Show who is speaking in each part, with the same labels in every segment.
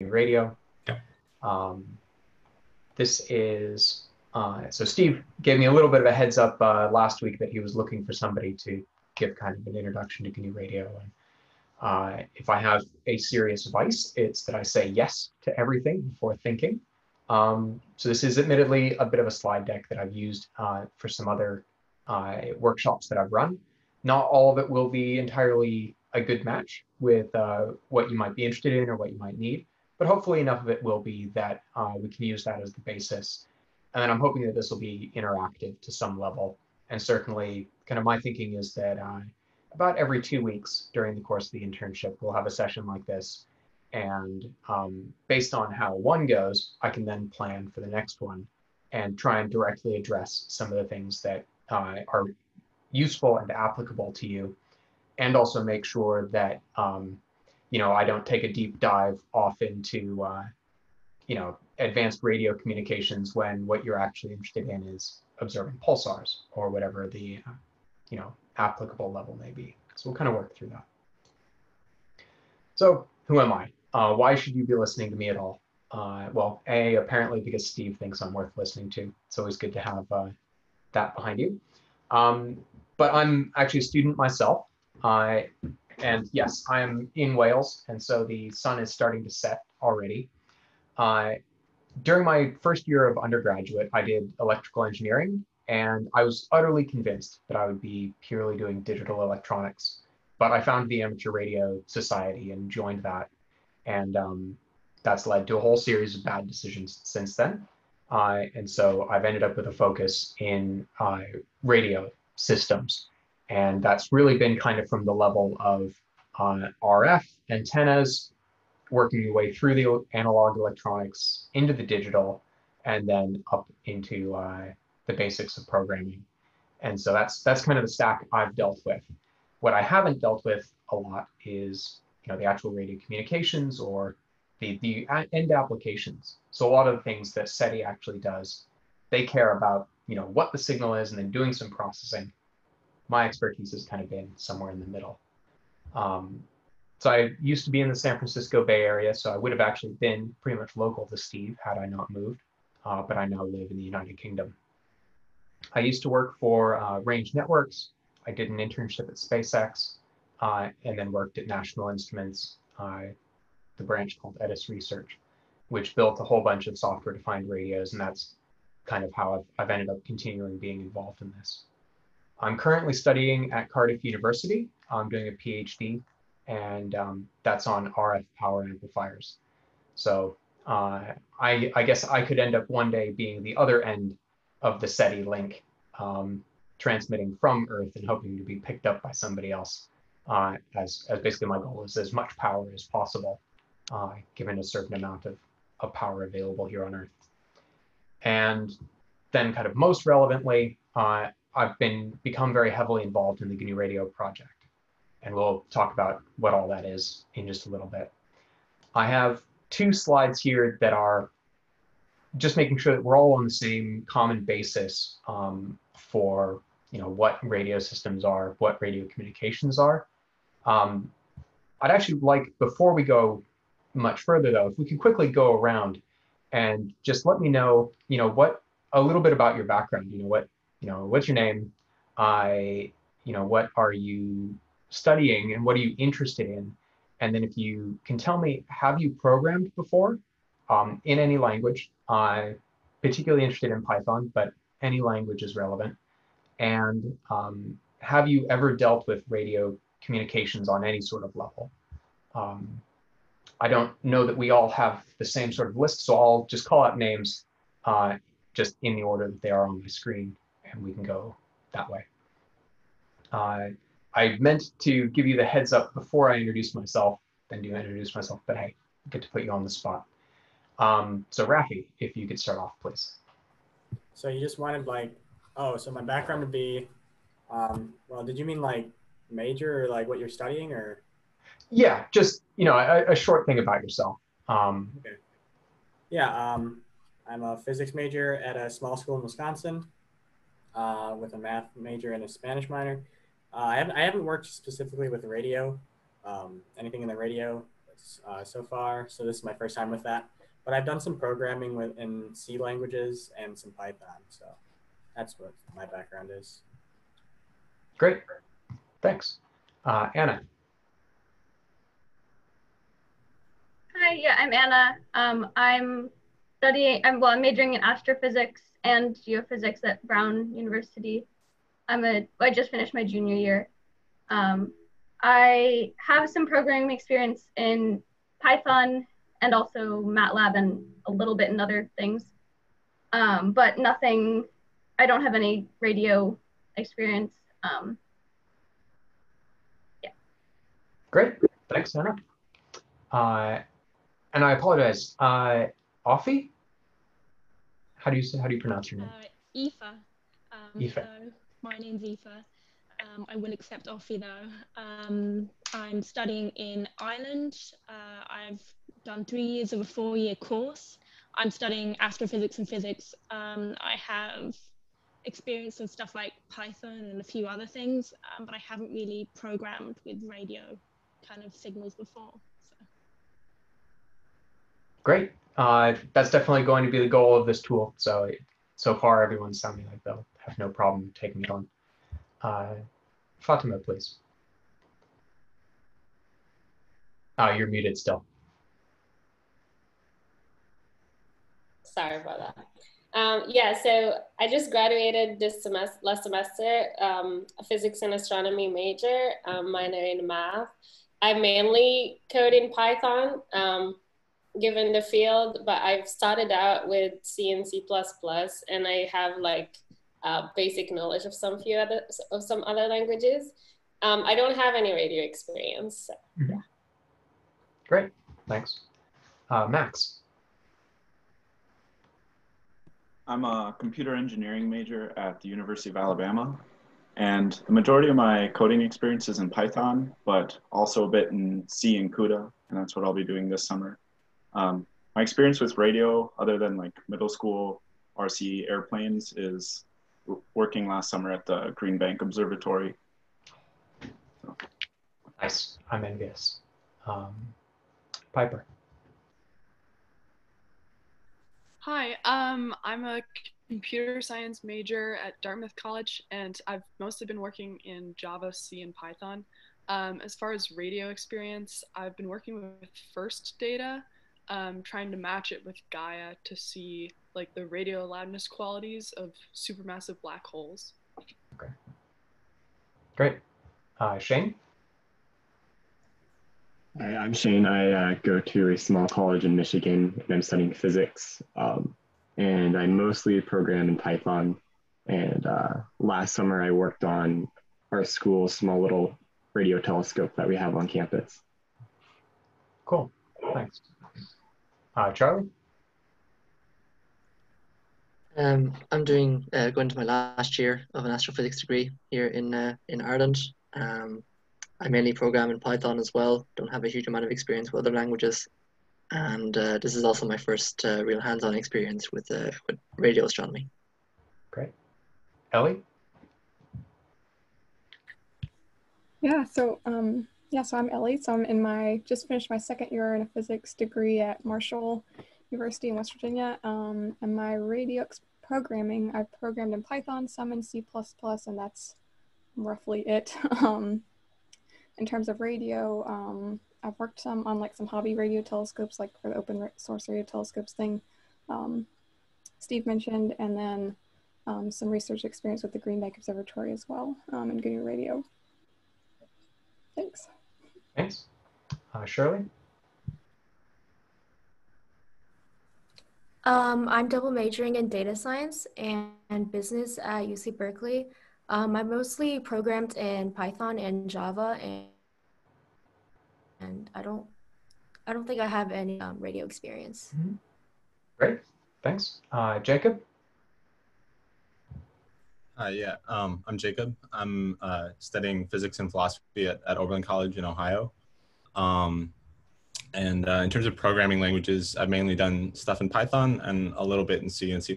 Speaker 1: Radio.
Speaker 2: Yeah.
Speaker 1: This is, so Steve gave me a little bit of a heads up last week that he was looking for somebody to give kind of an introduction to GNU Radio. And if I have a serious advice, it's that I say yes to everything before thinking. So this is admittedly a bit of a slide deck that I've used for some other workshops that I've run. Not all of it will be entirely a good match with what you might be interested in or what you might need, but hopefully enough of it will be that we can use that as the basis. And then I'm hoping that this will be interactive to some level. And certainly kind of my thinking is that about every 2 weeks during the course of the internship, we'll have a session like this. And based on how one goes, I can then plan for the next one and try and directly address some of the things that are useful and applicable to you, and also make sure that I don't take a deep dive off into advanced radio communications when what you're actually interested in is observing pulsars or whatever the applicable level may be. So we'll kind of work through that. So who am I? Why should you be listening to me at all? Well, apparently because Steve thinks I'm worth listening to. It's always good to have that behind you. But I'm actually a student myself. And yes, I'm in Wales, and so the sun is starting to set already. During my first year of undergraduate, I did electrical engineering, and I was utterly convinced that I would be purely doing digital electronics. But I found the Amateur Radio Society and joined that. And that's led to a whole series of bad decisions since then. And so I've ended up with a focus in radio systems. And that's really been kind of from the level of RF antennas, working your way through the analog electronics into the digital, and then up into the basics of programming. And so that's kind of the stack I've dealt with. What I haven't dealt with a lot is the actual radio communications or the end applications. So a lot of the things that SETI actually does, they care about what the signal is and then doing some processing. My expertise has kind of been somewhere in the middle. So I used to be in the San Francisco Bay Area, so I would have actually been pretty much local to Steve had I not moved, but I now live in the United Kingdom. I used to work for Range Networks. I did an internship at SpaceX, and then worked at National Instruments, the branch called ETIS Research, which built a whole bunch of software-defined radios, and that's kind of how I've ended up continuing being involved in this. I'm currently studying at Cardiff University. I'm doing a PhD, and that's on RF power amplifiers. So I guess I could end up one day being the other end of the SETI link, transmitting from Earth and hoping to be picked up by somebody else, as basically my goal is as much power as possible, given a certain amount of power available here on Earth. And then kind of most relevantly, I've become very heavily involved in the GNU Radio project. And we'll talk about what all that is in just a little bit. I have 2 slides here that are just making sure that we're all on the same common basis for what radio systems are, what radio communications are. I'd actually like, before we go much further though, if we could quickly go around and just let me know, a little bit about your background. What's your name? What are you studying and what are you interested in? And then if you can tell me, have you programmed before in any language? I'm particularly interested in Python, but any language is relevant. And have you ever dealt with radio communications on any sort of level? I don't know that we all have the same sort of list, so I'll just call out names just in the order that they are on my screen, and we can go that way. I meant to give you the heads up before I introduce myself, then do introduce myself, but hey, I get to put you on the spot. So Rafi, if you could start off, please.
Speaker 3: So you just wanted so my background would be, well, did you mean like major or like what you're studying or?
Speaker 1: Yeah, just, a short thing about yourself.
Speaker 3: Okay. Yeah, I'm a physics major at a small school in Wisconsin with a math major and a Spanish minor. I haven't worked specifically with radio, anything in the radio so far. So this is my first time with that. But I've done some programming in C languages and some Python. So that's what my background is.
Speaker 1: Great, thanks. Anna.
Speaker 2: Hi, yeah, I'm Anna. I'm majoring in astrophysics and geophysics at Brown University. I just finished my junior year. I have some programming experience in Python and also MATLAB and a little bit in other things, but nothing, I don't have any radio experience. Yeah.
Speaker 1: Great, thanks, Anna. And I apologize, Offie? How do you pronounce your name?
Speaker 4: Aoife.
Speaker 1: Aoife.
Speaker 4: So my name's Aoife. I will accept Offie though. I'm studying in Ireland. I've done 3 years of a 4-year course. I'm studying astrophysics and physics. I have experience in stuff like Python and a few other things, but I haven't really programmed with radio kind of signals before. So.
Speaker 1: Great. That's definitely going to be the goal of this tool. So far, everyone's sounding like they'll have no problem taking it on. Fatima, please. You're muted still.
Speaker 5: Sorry about that. Yeah, so I just graduated last semester, a physics and astronomy major, minor in math. I mainly code in Python, given the field, but I've started out with C and C++, and I have like basic knowledge of some other languages. I don't have any radio experience. So, yeah.
Speaker 1: Great, thanks. Max.
Speaker 6: I'm a computer engineering major at the University of Alabama, and the majority of my coding experience is in Python, but also a bit in C and CUDA, and that's what I'll be doing this summer. My experience with radio, other than like middle school RC airplanes, is working last summer at the Green Bank Observatory. So.
Speaker 1: Nice, I'm envious. Piper.
Speaker 7: Hi, I'm a computer science major at Dartmouth College, and I've mostly been working in Java, C, and Python. As far as radio experience, I've been working with First Data, trying to match it with Gaia to see like the radio loudness qualities of supermassive black holes.
Speaker 1: Okay. Great. Shane?
Speaker 8: Hi, I'm Shane. I go to a small college in Michigan, and I'm studying physics. And I mostly program in Python. And last summer, I worked on our school's small little radio telescope that we have on campus.
Speaker 1: Cool. Thanks. Charlie?
Speaker 9: I'm doing going to my last year of an astrophysics degree here in Ireland. I mainly program in Python as well. Don't have a huge amount of experience with other languages, and this is also my first real hands-on experience with radio astronomy.
Speaker 1: Great. Ellie?
Speaker 10: Yeah. So I'm Ellie. So I'm just finished my second year in a physics degree at Marshall University in West Virginia. And my radio programming, I've programmed in Python, some in C++, and that's roughly it. In terms of radio, I've worked some on like some hobby radio telescopes, like for the open source radio telescopes thing Steve mentioned, and then some research experience with the Green Bank Observatory as well, in GNU Radio. Thanks.
Speaker 1: Thanks. Shirley?
Speaker 11: I'm double majoring in data science and business at UC Berkeley. I mostly programmed in Python and Java, and I don't think I have any radio experience.
Speaker 1: Mm-hmm. Great, thanks. Jacob?
Speaker 12: Yeah, I'm Jacob. I'm studying physics and philosophy at Oberlin College in Ohio. And in terms of programming languages, I've mainly done stuff in Python and a little bit in C and C++.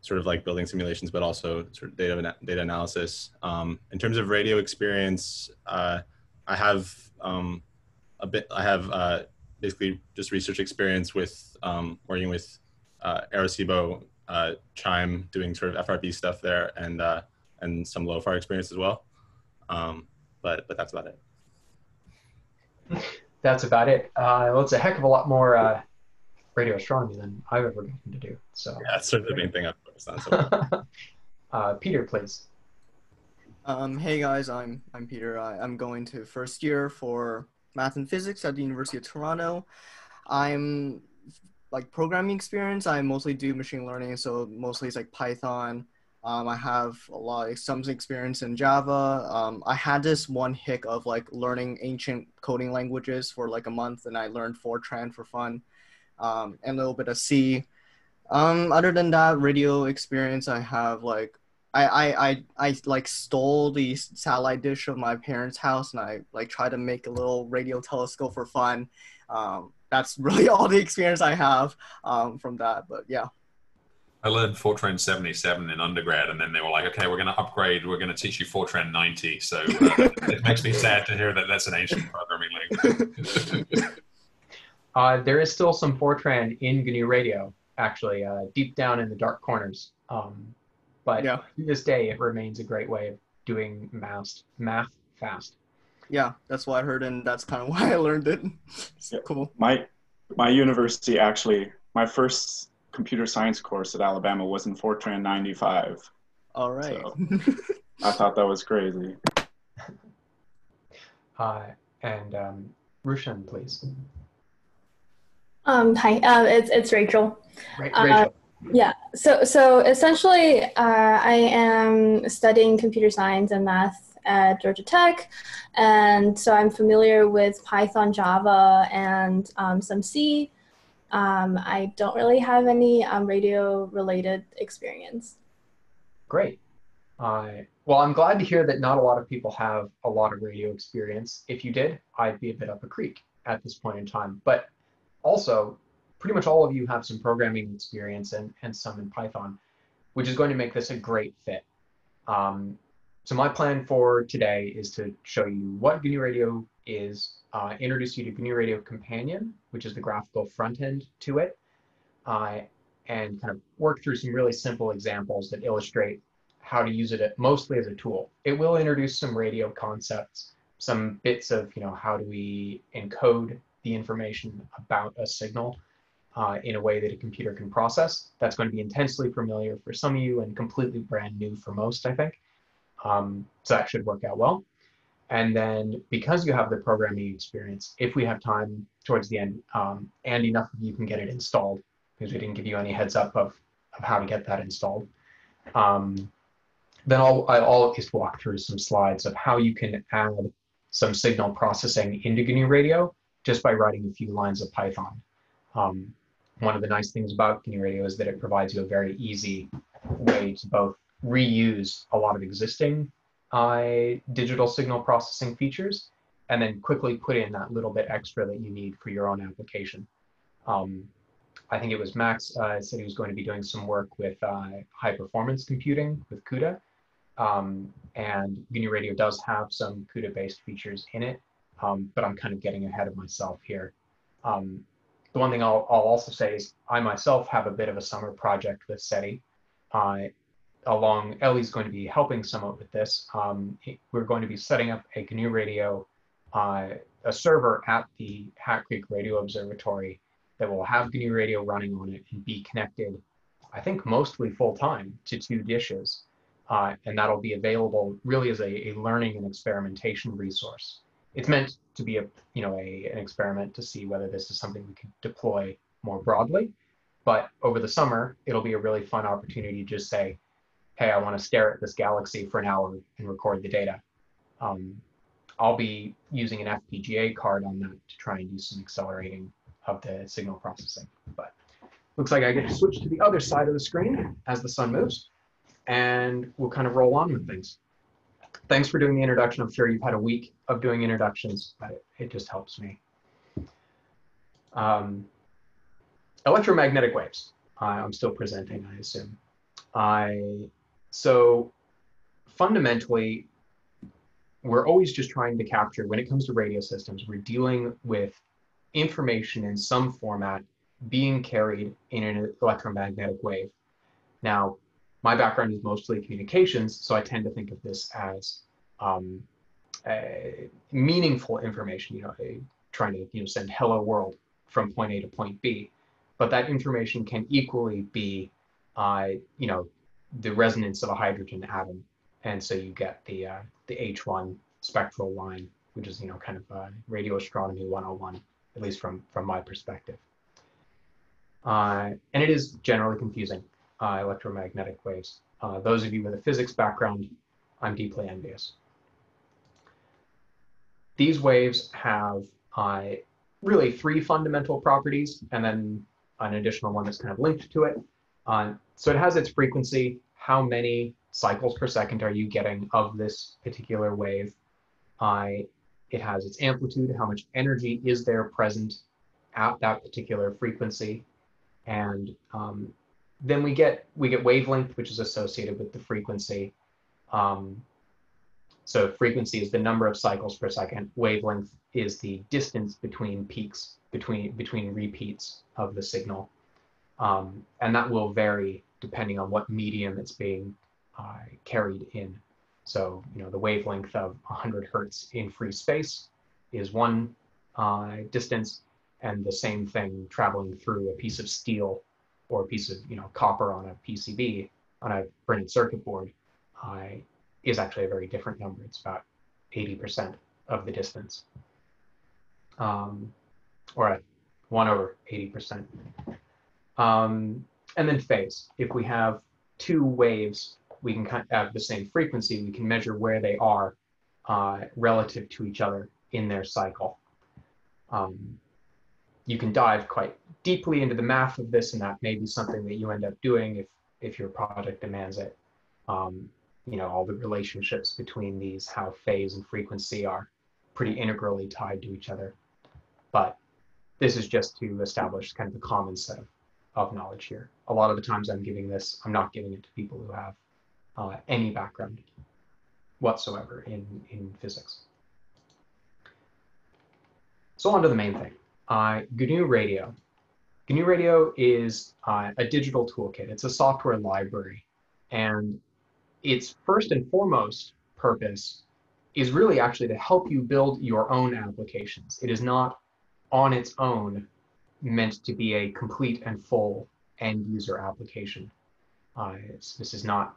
Speaker 12: Sort of like building simulations, but also sort of data analysis. In terms of radio experience, I I have basically just research experience with working with Arecibo, Chime, doing sort of FRB stuff there, and some LOFAR experience as well. But that's about it.
Speaker 1: That's about it. Well, it's a heck of a lot more radio astronomy than I've ever gotten to do. So
Speaker 12: yeah, that's sort of the main thing I've focused on so far.
Speaker 1: Peter, please.
Speaker 13: Hey guys, I'm Peter. I'm going to first year for math and physics at the University of Toronto. I'm like programming experience. I mostly do machine learning, so mostly it's like Python. I have some experience in Java. I had this one hick of like learning ancient coding languages for like a month, and I learned Fortran for fun, and a little bit of C. Other than that, radio experience, I have like I like stole the satellite dish of my parents' house, and I like tried to make a little radio telescope for fun. That's really all the experience I have from that. But yeah.
Speaker 14: I learned Fortran 77 in undergrad, and then they were like, okay, we're going to upgrade. We're going to teach you Fortran 90. So it makes me sad to hear that that's an ancient programming language.
Speaker 1: There is still some Fortran in GNU Radio, actually, deep down in the dark corners. But
Speaker 13: yeah,
Speaker 1: to this day, it remains a great way of doing math fast.
Speaker 13: Yeah, that's what I heard, and that's kind of why I learned it. It's cool.
Speaker 6: My university actually, my first computer science course at Alabama was in Fortran 95.
Speaker 13: All right.
Speaker 6: So I thought that was crazy.
Speaker 1: And Rushan, please.
Speaker 15: Hi, it's Rachel.
Speaker 1: Rachel.
Speaker 15: Yeah, so essentially, I am studying computer science and math at Georgia Tech, and so I'm familiar with Python, Java, and some C. I don't really have any radio-related experience.
Speaker 1: Great. Well, I'm glad to hear that not a lot of people have a lot of radio experience. If you did, I'd be a bit up a creek at this point in time. But also, pretty much all of you have some programming experience and some in Python, which is going to make this a great fit. So my plan for today is to show you what GNU Radio is, introduce you to GNU Radio Companion, which is the graphical front end to it, and kind of work through some really simple examples that illustrate how to use it mostly as a tool. It will introduce some radio concepts, some bits of, how do we encode the information about a signal in a way that a computer can process. That's going to be intensely familiar for some of you and completely brand new for most, I think. So that should work out well. And then because you have the programming experience, if we have time towards the end, and enough of you can get it installed, because we didn't give you any heads up of how to get that installed, then I'll just walk through some slides of how you can add some signal processing into GNU Radio just by writing a few lines of Python. One of the nice things about GNU Radio is that it provides you a very easy way to both reuse a lot of existing digital signal processing features and then quickly put in that little bit extra that you need for your own application. I think it was Max said he was going to be doing some work with high performance computing with CUDA, and GNU Radio does have some CUDA based features in it, but I'm kind of getting ahead of myself here. The one thing I'll also say is I myself have a bit of a summer project with SETI. Ellie's going to be helping somewhat with this. We're going to be setting up a GNU Radio, a server at the Hat Creek Radio Observatory that will have GNU Radio running on it and be connected, I think mostly full time, to 2 dishes. And that'll be available really as a learning and experimentation resource. It's meant to be an experiment to see whether this is something we can deploy more broadly. But over the summer, it'll be a really fun opportunity to just say, hey, I want to stare at this galaxy for an hour and record the data. I'll be using an FPGA card on that to try and do some accelerating of the signal processing. But looks like I get to switch to the other side of the screen as the sun moves, and we'll kind of roll on with things. Thanks for doing the introduction. I'm sure you've had a week of doing introductions, but it just helps me. Electromagnetic waves. I'm still presenting, I assume. So fundamentally, we're always just trying to capture, when it comes to radio systems, we're dealing with information in some format being carried in an electromagnetic wave. Now, my background is mostly communications, so I tend to think of this as meaningful information, trying to send hello world from point A to point B. But that information can equally be, the resonance of a hydrogen atom. And so you get the H1 spectral line, which is, kind of radio astronomy 101, at least from my perspective. And it is generally confusing, electromagnetic waves. Those of you with a physics background, I'm deeply envious. These waves have really 3 fundamental properties, and then an additional one that's kind of linked to it. So it has its frequency. How many cycles per second are you getting of this particular wave? It has its amplitude, how much energy is there present at that particular frequency. And then we get wavelength, which is associated with the frequency. So frequency is the number of cycles per second. Wavelength is the distance between peaks, between repeats of the signal. And that will vary depending on what medium it's being carried in. So, the wavelength of 100 hertz in free space is one distance, and the same thing traveling through a piece of steel or a piece of copper on a PCB, on a printed circuit board, is actually a very different number. It's about 80% of the distance, or 1/80%. And then phase. If we have 2 waves, we can kind of have the same frequency. We can measure where they are relative to each other in their cycle. You can dive quite deeply into the math of this, and that may be something that you end up doing if your project demands it. All the relationships between these, how phase and frequency are pretty integrally tied to each other. But this is just to establish kind of a common set of knowledge here. A lot of the times I'm not giving it to people who have any background whatsoever in physics. So on to the main thing. GNU Radio. GNU Radio is a digital toolkit. It's a software library. And its first and foremost purpose is really actually to help you build your own applications. It is not on its own meant to be a complete and full end user application. This is not,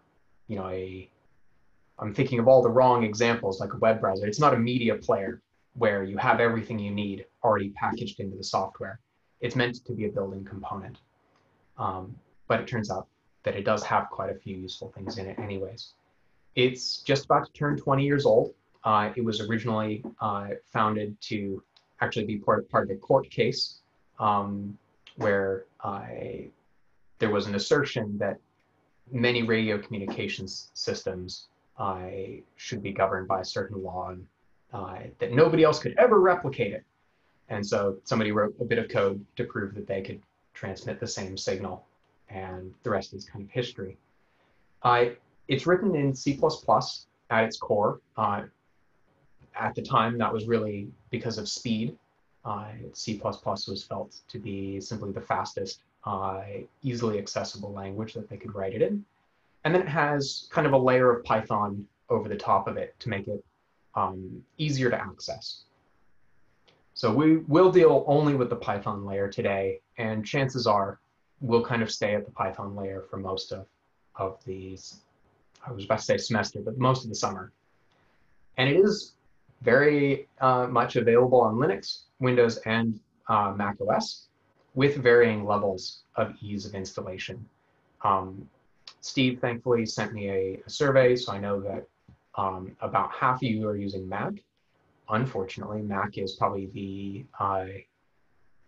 Speaker 1: I'm thinking of all the wrong examples like a web browser. It's not a media player where you have everything you need already packaged into the software. It's meant to be a building component. But it turns out that it does have quite a few useful things in it anyways. It's just about to turn 20 years old. It was originally founded to actually be part of a court case where there was an assertion that many radio communications systems should be governed by a certain law, and that nobody else could ever replicate it. And so somebody wrote a bit of code to prove that they could transmit the same signal, and the rest is kind of history. It's written in C++ at its core. At the time, that was really because of speed. C++ was felt to be simply the fastest, easily accessible language that they could write it in. And then it has kind of a layer of Python over the top of it to make it easier to access. So we will deal only with the Python layer today, and chances are we'll kind of stay at the Python layer for most of these, I was about to say semester, but most of the summer. And it is very much available on Linux, Windows, and Mac OS with varying levels of ease of installation. Steve thankfully sent me a survey, so I know that about half of you are using Mac. Unfortunately, Mac is probably the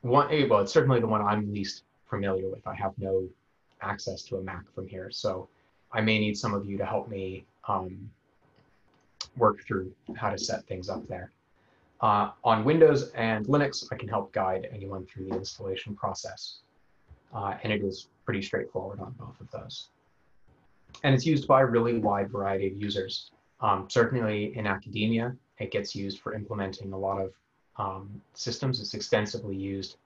Speaker 1: one, well, it's certainly the one I'm least familiar with. I have no access to a Mac from here, so I may need some of you to help me work through how to set things up there. On Windows and Linux, I can help guide anyone through the installation process. And it is pretty straightforward on both of those. And it's used by a really wide variety of users. Certainly in academia, it gets used for implementing a lot of systems. It's extensively used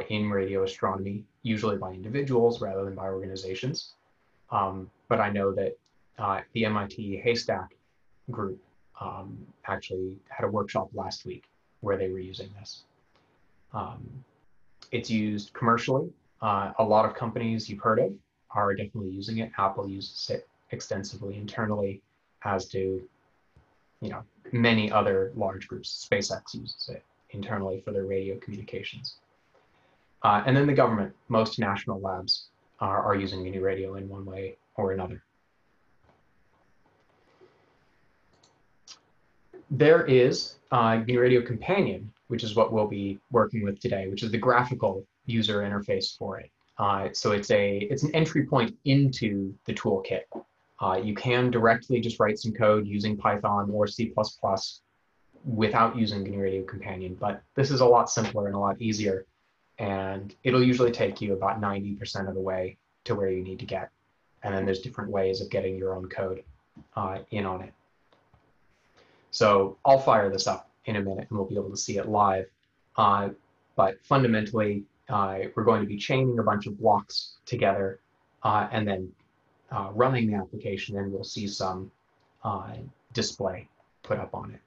Speaker 1: in radio astronomy, usually by individuals rather than by organizations. But I know that the MIT Haystack group actually had a workshop last week where they were using this. It's used commercially. A lot of companies you've heard of are definitely using it. Apple uses it extensively internally, as do, you know, many other large groups. SpaceX uses it internally for their radio communications. And then the government, most national labs are using GNU Radio in one way or another. There is GNU Radio Companion, which is what we'll be working with today, which is the graphical user interface for it. So it's an entry point into the toolkit. You can directly just write some code using Python or C++ without using GNU Radio Companion, but this is a lot simpler and a lot easier, and it'll usually take you about 90% of the way to where you need to get. And then there's different ways of getting your own code in on it. So I'll fire this up in a minute and we'll be able to see it live. But fundamentally, we're going to be chaining a bunch of blocks together and then running the application, and we'll see some display put up on it.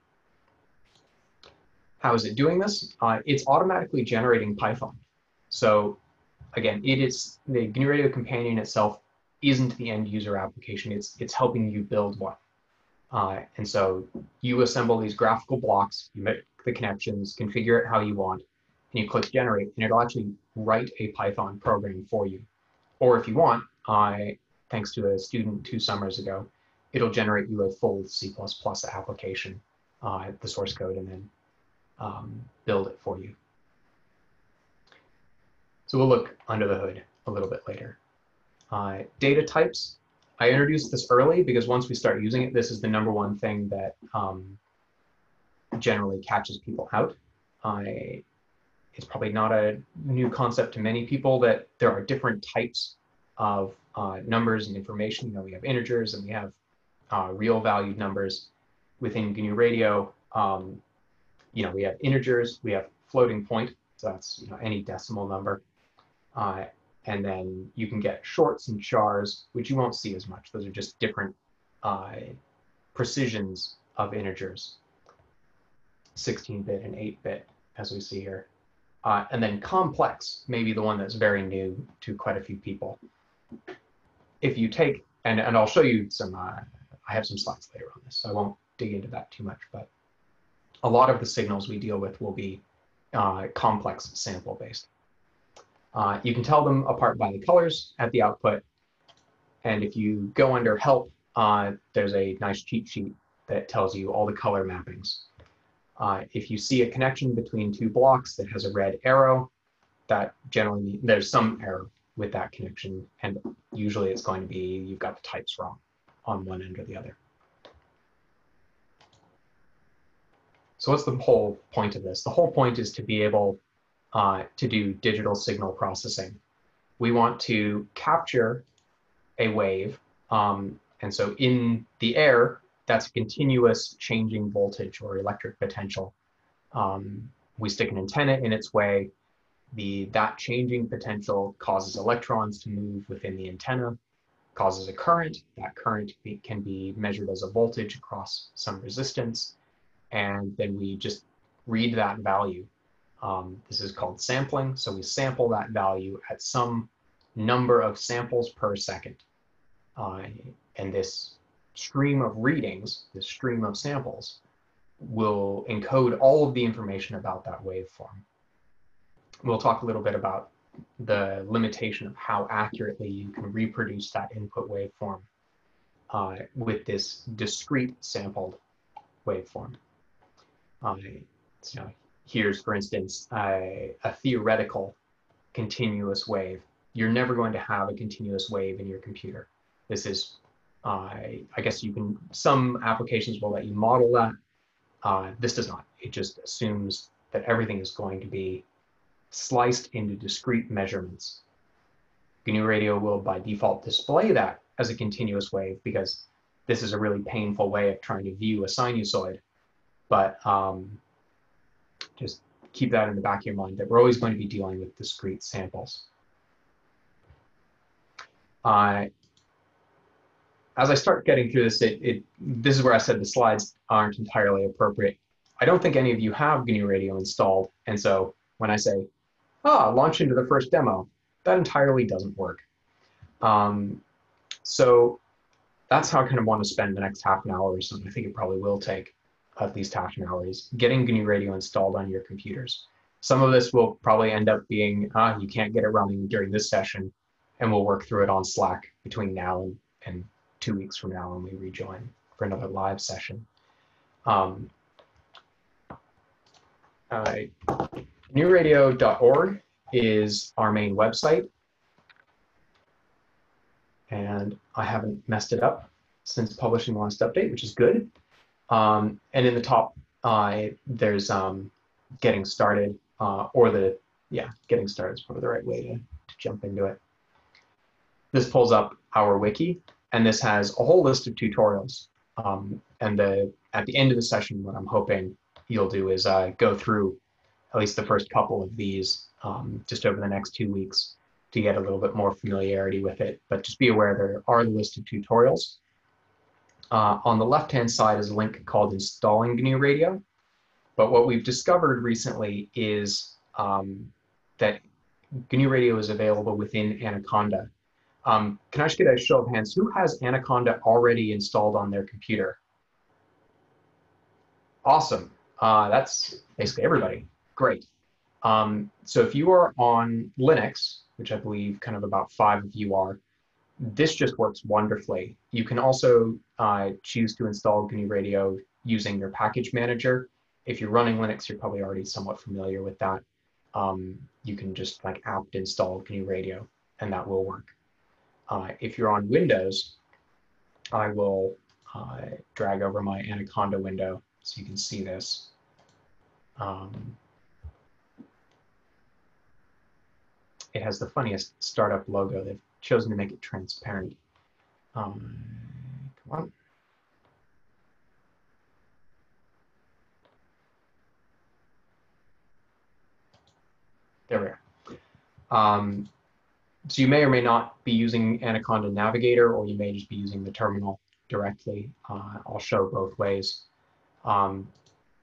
Speaker 1: How is it doing this? It's automatically generating Python. So again, it is the GNU Radio Companion itself isn't the end user application. It's helping you build one. And so you assemble these graphical blocks, you make the connections, configure it how you want, and you click generate, and it'll actually write a Python program for you. Or if you want, thanks to a student 2 summers ago, it'll generate you a full C++ application, the source code, and then build it for you. So we'll look under the hood a little bit later. Data types. I introduced this early because once we start using it, this is the #1 thing that generally catches people out. It's probably not a new concept to many people that there are different types of numbers and information. You know, we have integers and we have real valued numbers. Within GNU Radio, you know, we have integers, we have floating point, so that's, you know, any decimal number. And then you can get shorts and chars, which you won't see as much. Those are just different precisions of integers, 16-bit and 8-bit, as we see here. And then complex, maybe the one that's very new to quite a few people. If you take, and I'll show you some, I have some slides later on this, so I won't dig into that too much, but a lot of the signals we deal with will be complex sample based. You can tell them apart by the colors at the output. And if you go under help, there's a nice cheat sheet that tells you all the color mappings. If you see a connection between 2 blocks that has a red arrow, that generally means there's some error with that connection. And usually it's going to be you've got the types wrong on one end or the other. So what's the whole point of this? The whole point is to be able to do digital signal processing. We want to capture a wave. And so in the air, that's a continuous changing voltage or electric potential. We stick an antenna in its way. That changing potential causes electrons to move within the antenna, causes a current. That current can be measured as a voltage across some resistance. And then we just read that value. This is called sampling. So we sample that value at some number of samples per second. And this stream of readings, this stream of samples, will encode all of the information about that waveform. We'll talk a little bit about the limitation of how accurately you can reproduce that input waveform with this discrete sampled waveform. So here's, for instance, a theoretical continuous wave. You're never going to have a continuous wave in your computer. This is, I guess you can, some applications will let you model that. This does not. It just assumes that everything is going to be sliced into discrete measurements. GNU Radio will by default display that as a continuous wave because this is a really painful way of trying to view a sinusoid, but just keep that in the back of your mind that we're always going to be dealing with discrete samples. As I start getting through this, this is where I said the slides aren't entirely appropriate. I don't think any of you have GNU Radio installed, and so when I say, launch into the first demo, that entirely doesn't work. So that's how I kind of want to spend the next half an hour or something. I think it probably will take at least half an hour, is getting GNU Radio installed on your computers. Some of this will probably end up being, you can't get it running during this session, and we'll work through it on Slack between now and 2 weeks from now when we rejoin for another live session. GNUradio.org is our main website, and I haven't messed it up since publishing the last update, which is good. And in the top, there's getting started, getting started is probably the right way to jump into it. This pulls up our wiki, and this has a whole list of tutorials. And at the end of the session, what I'm hoping you'll do is go through at least the first couple of these just over the next 2 weeks to get a little bit more familiarity with it. But just be aware there are the list of tutorials. On the left-hand side is a link called Installing GNU Radio. But what we've discovered recently is that GNU Radio is available within Anaconda. Can I just get a show of hands? Who has Anaconda already installed on their computer? Awesome. That's basically everybody. Great. So if you are on Linux, which I believe kind of about 5 of you are, this just works wonderfully. You can also choose to install GNU Radio using your package manager. If you're running Linux, you're probably already somewhat familiar with that. You can just like apt install GNU Radio, and that will work. If you're on Windows, I will drag over my Anaconda window so you can see this. It has the funniest startup logo. They've chosen to make it transparent. Come on. There we are. So you may or may not be using Anaconda Navigator, or you may just be using the terminal directly. I'll show both ways.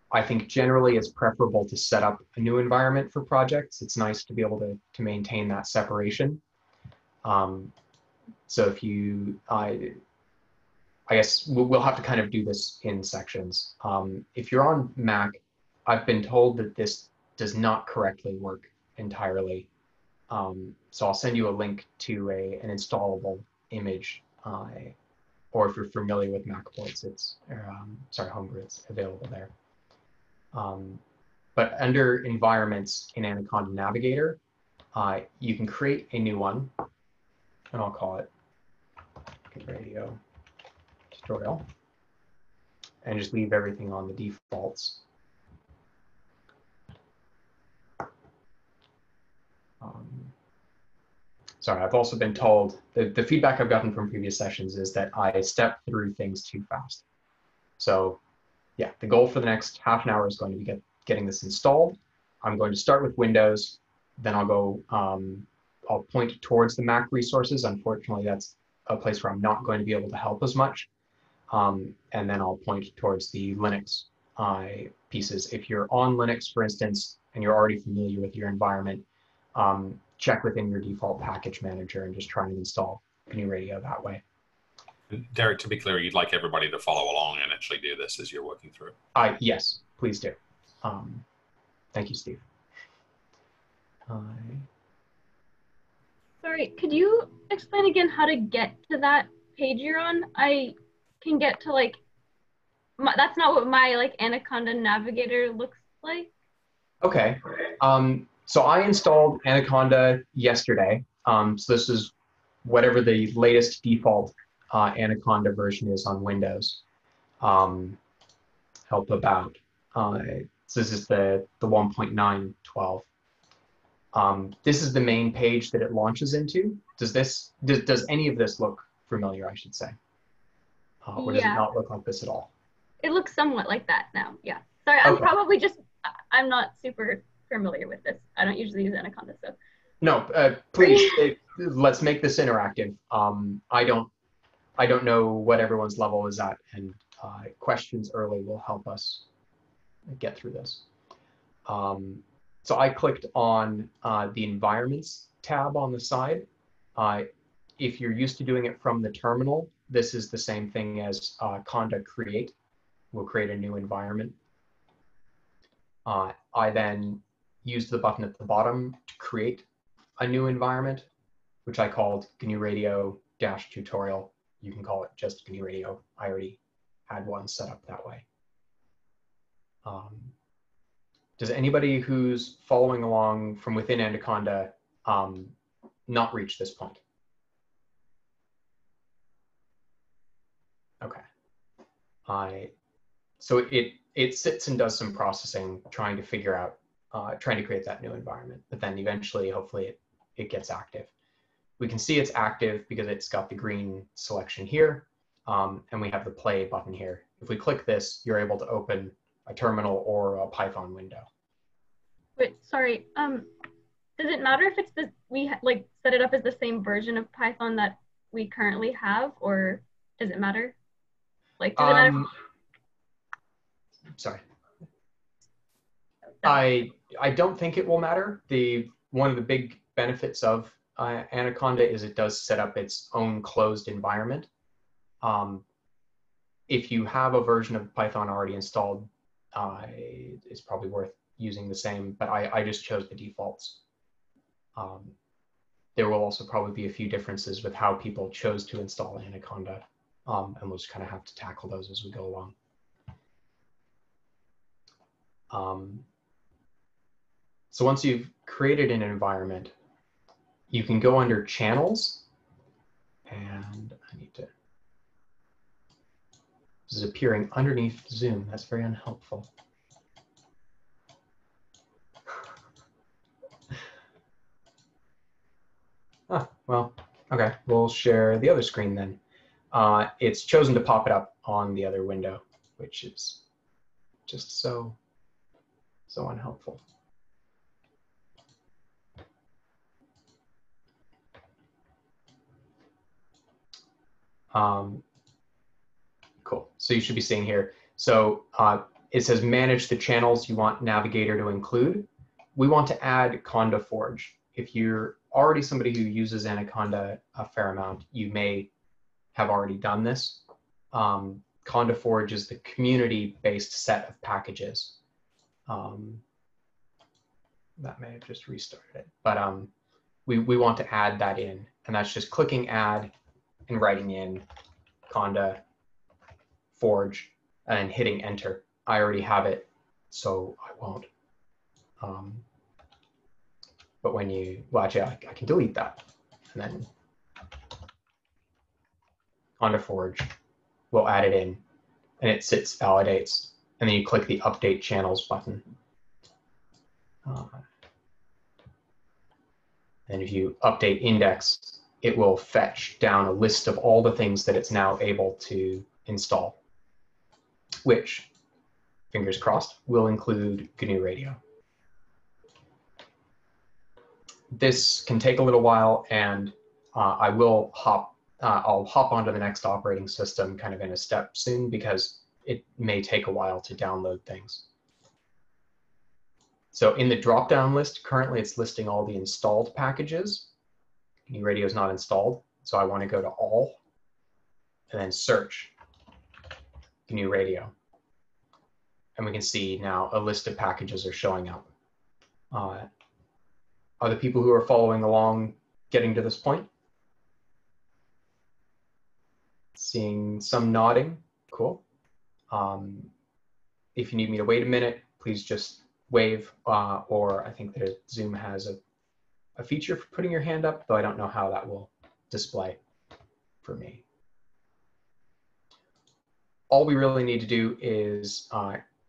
Speaker 1: I think generally it's preferable to set up a new environment for projects. It's nice to be able to maintain that separation. So if you, I guess we'll have to kind of do this in sections. If you're on Mac, I've been told that this does not correctly work entirely. So I'll send you a link to an installable image, or if you're familiar with MacBoards, Homebrew, it's available there. But under environments in Anaconda Navigator, you can create a new one, and I'll call it Radio Tutorial, and just leave everything on the defaults. Sorry, I've also been told, the feedback I've gotten from previous sessions is that I step through things too fast. So yeah, the goal for the next half an hour is going to be getting this installed. I'm going to start with Windows, then I'll go, I'll point towards the Mac resources. Unfortunately, that's a place where I'm not going to be able to help as much. And then I'll point towards the Linux pieces. If you're on Linux, for instance, and you're already familiar with your environment, check within your default package manager and just try and install GNU Radio that way.
Speaker 14: Derek, to be clear, you'd like everybody to follow along and actually do this as you're working through?
Speaker 1: Yes, please do. Thank you, Steve.
Speaker 2: Sorry, could you explain again how to get to that page you're on? I can get to that's not what my Anaconda Navigator looks like.
Speaker 1: Okay. So I installed Anaconda yesterday. So this is whatever the latest default Anaconda version is on Windows. Help about. So this is the 1.912. This is the main page that it launches into. Does any of this look familiar, I should say? Or does it not look like this at all?
Speaker 2: It looks somewhat like that now, yeah. Sorry, I'm not super familiar with this. I don't usually use Anaconda, so.
Speaker 1: No, please, let's make this interactive. I don't know what everyone's level is at, and questions early will help us get through this. So I clicked on the Environments tab on the side. If you're used to doing it from the terminal, this is the same thing as Conda create. We'll create a new environment. I then used the button at the bottom to create a new environment, which I called GNU Radio -tutorial. You can call it just GNU Radio. I already had one set up that way. Does anybody who's following along from within Anaconda not reach this point? Okay. So it sits and does some processing, trying to figure out, trying to create that new environment, but then eventually, hopefully, it gets active. We can see it's active because it's got the green selection here, and we have the play button here. If we click this, you're able to open a terminal or a Python window.
Speaker 2: Wait, sorry. Does it matter if it's set it up as the same version of Python that we currently have, or does it matter? Does it matter?
Speaker 1: Sorry. I don't think it will matter. One of the big benefits of Anaconda is it does set up its own closed environment. If you have a version of Python already installed, it's probably worth using the same, but I just chose the defaults. There will also probably be a few differences with how people chose to install Anaconda, and we'll just kind of have to tackle those as we go along. So once you've created an environment, you can go under channels, and this is appearing underneath Zoom. That's very unhelpful. Well, okay, we'll share the other screen then. It's chosen to pop it up on the other window, which is just so unhelpful. Cool. So you should be seeing here. So it says manage the channels you want Navigator to include. We want to add Conda Forge. If you're already somebody who uses Anaconda a fair amount, you may have already done this. Conda Forge is the community-based set of packages. That may have just restarted it, but we want to add that in, and that's just clicking add and writing in Conda Forge and hitting enter. I already have it, so I won't. But when you, well, actually, I can delete that, and then Conda Forge will add it in, and it sits, validates, and then you click the update channels button. And if you update index, it will fetch down a list of all the things that it's now able to install, which, fingers crossed, will include GNU Radio. This can take a little while, and I'll hop onto the next operating system kind of in a step soon, because it may take a while to download things. So in the drop-down list, currently it's listing all the installed packages. GNU Radio is not installed, so I want to go to all, and then search GNU Radio. And we can see now a list of packages are showing up. Are the people who are following along getting to this point? Seeing some nodding, cool. If you need me to wait a minute, please just wave, or I think that Zoom has a feature for putting your hand up, though I don't know how that will display for me. All we really need to do is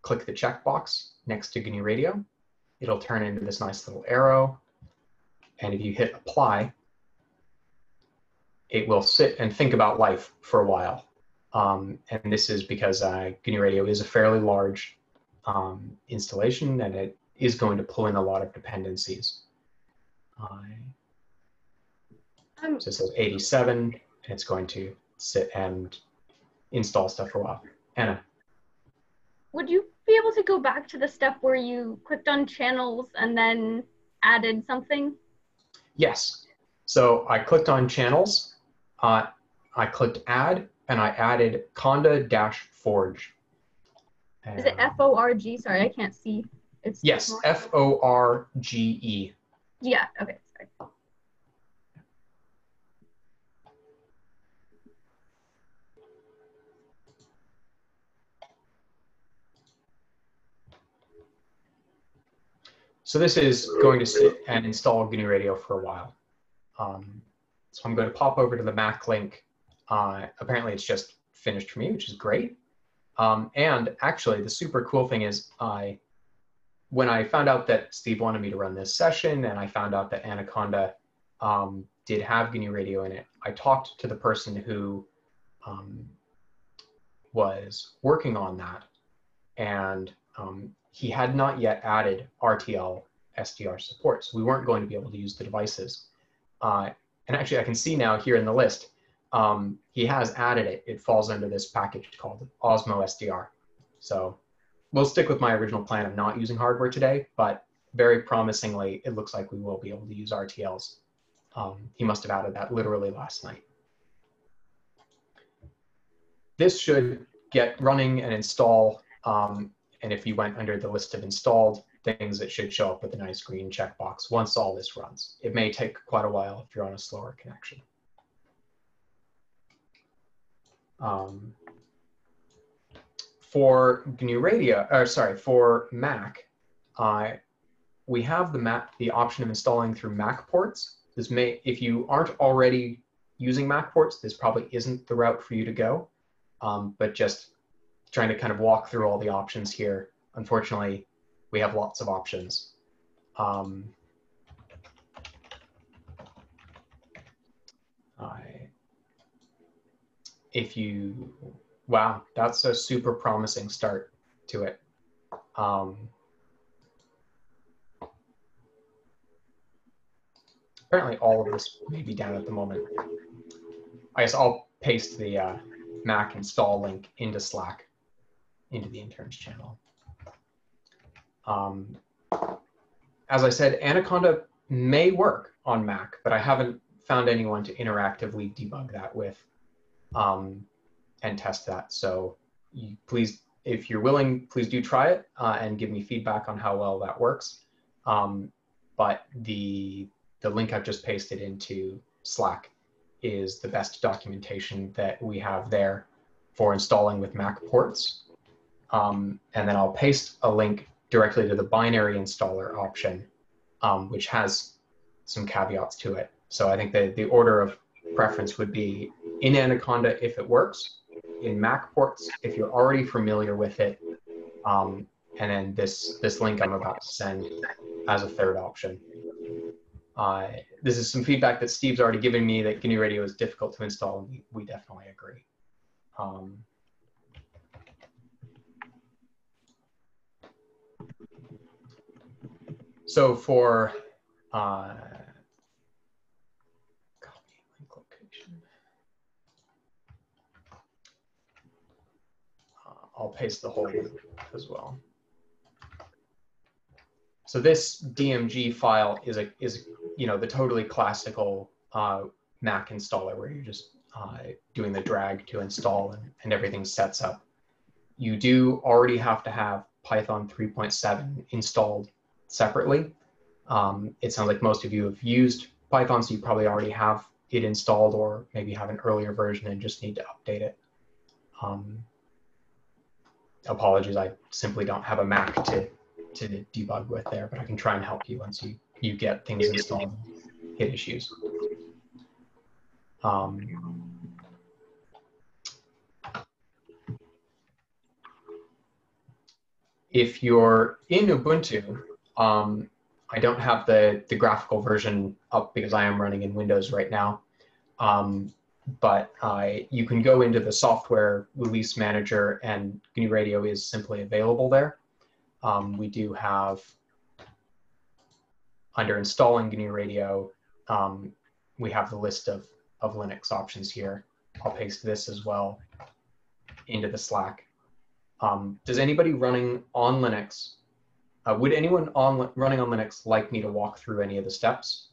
Speaker 1: click the checkbox next to GNU Radio. It'll turn into this nice little arrow. And if you hit apply, it will sit and think about life for a while. And this is because GNU Radio is a fairly large installation, and it is going to pull in a lot of dependencies. So it says 87, and it's going to sit and install stuff for a while. Anna?
Speaker 2: Would you be able to go back to the step where you clicked on channels and then added something?
Speaker 1: Yes. So I clicked on channels, I clicked add, and I added conda-forge.
Speaker 2: Is it F-O-R-G? Sorry, I can't see. It's
Speaker 1: yes, F-O-R-G-E.
Speaker 2: Yeah, okay, sorry.
Speaker 1: So this is going to sit and install GNU Radio for a while. So I'm going to pop over to the Mac link. Apparently it's just finished for me, which is great. And actually the super cool thing is when I found out that Steve wanted me to run this session, and I found out that Anaconda did have GNU Radio in it, I talked to the person who was working on that, and he had not yet added RTL SDR support, so we weren't going to be able to use the devices. And actually I can see now here in the list, he has added it. It falls under this package called Osmo SDR. So we'll stick with my original plan of not using hardware today, but very promisingly, it looks like we will be able to use RTLs. He must have added that literally last night. This should get running and install. And if you went under the list of installed things, it should show up with a nice green checkbox once all this runs. It may take quite a while if you're on a slower connection. For GNU Radio, or sorry, for Mac, we have the option of installing through Mac ports. This may, if you aren't already using Mac ports, this probably isn't the route for you to go. But just trying to kind of walk through all the options here. Unfortunately, we have lots of options. If you, wow, that's a super promising start to it. Apparently all of this may be down at the moment. I guess I'll paste the Mac install link into Slack, into the interns channel. As I said, Anaconda may work on Mac, but I haven't found anyone to interactively debug that with and test that. So please, if you're willing, please do try it and give me feedback on how well that works. But the link I've just pasted into Slack is the best documentation that we have there for installing with Mac ports. And then I'll paste a link directly to the binary installer option, which has some caveats to it. So I think that the order of preference would be in Anaconda if it works, in Mac ports if you're already familiar with it, and then this link I'm about to send as a third option. This is some feedback that Steve's already given me that GNU Radio is difficult to install, and we definitely agree. So for copy link location, I'll paste the whole link as well. So this DMG file is the totally classical Mac installer where you're just doing the drag to install and everything sets up. You do already have to have Python 3.7 installed separately. It sounds like most of you have used Python, so you probably already have it installed, or maybe have an earlier version and just need to update it. Apologies, I simply don't have a Mac to debug with there, but I can try and help you once you get things installed and hit issues. If you're in Ubuntu, I don't have the graphical version up because I am running in Windows right now. but you can go into the software release manager, and GNU Radio is simply available there. We do have, under installing GNU Radio, we have the list of Linux options here. I'll paste this as well into the Slack. Does anybody running on Linux, would anyone running on Linux like me to walk through any of the steps,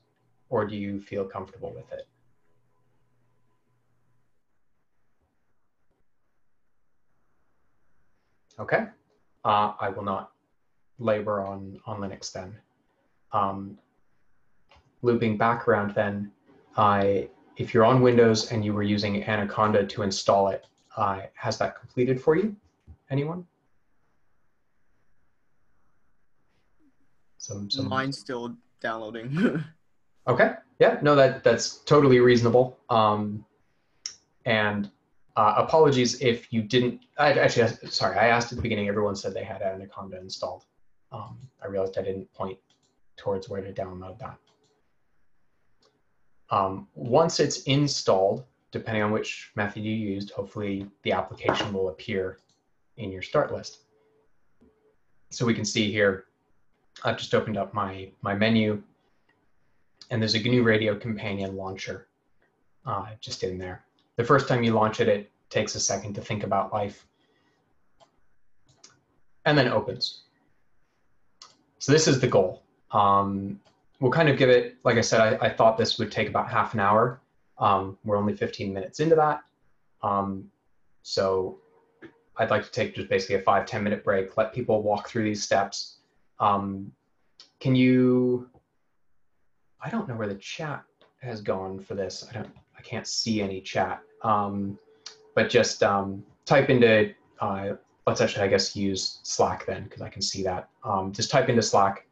Speaker 1: or do you feel comfortable with it? Okay, I will not labor on Linux then. Looping back around then, if you're on Windows and you were using Anaconda to install it, has that completed for you? Anyone?
Speaker 13: Mine's still downloading.
Speaker 1: Okay, yeah, no, that's totally reasonable. And apologies if you didn't, sorry, I asked at the beginning, everyone said they had Anaconda installed. I realized I didn't point towards where to download that. Once it's installed, depending on which method you used, hopefully the application will appear in your start list. So we can see here, I've just opened up my menu, and there's a GNU Radio companion launcher just in there. The first time you launch it, it takes a second to think about life, and then opens. So this is the goal. We'll kind of give it, like I said, I thought this would take about half an hour. We're only 15 minutes into that. So I'd like to take just basically a 5-10 minute break, let people walk through these steps. Can you, I don't know where the chat has gone for this. I can't see any chat, but just type into, let's actually, I guess, use Slack then, because I can see that. Just type into Slack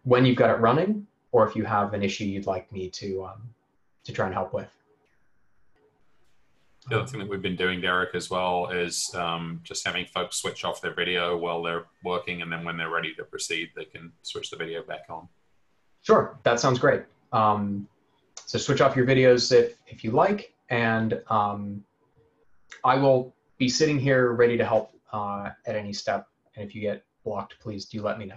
Speaker 1: when you've got it running, or if you have an issue you'd like me to try and help with.
Speaker 14: The other thing that we've been doing, Derek, as well, is just having folks switch off their video while they're working, and then when they're ready to proceed, they can switch the video back on.
Speaker 1: Sure, that sounds great. So switch off your videos if you like, and I will be sitting here ready to help at any step, and if you get blocked, please do let me know.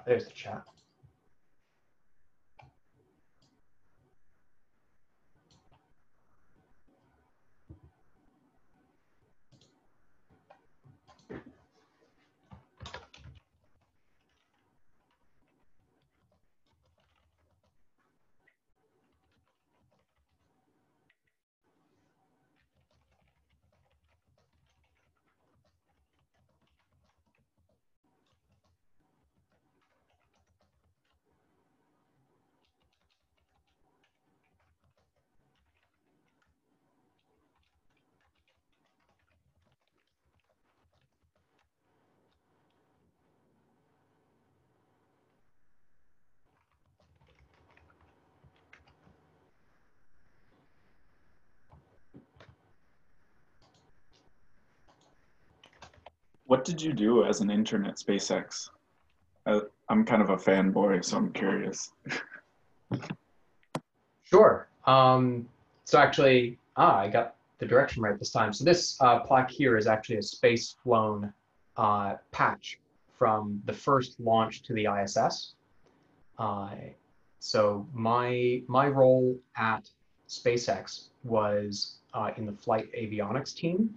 Speaker 1: There's the chat.
Speaker 6: What did you do as an intern at SpaceX? I'm kind of a fanboy, so I'm curious.
Speaker 1: Sure. So actually, I got the direction right this time. So this plaque here is actually a space-flown patch from the first launch to the ISS. So my role at SpaceX was in the flight avionics team.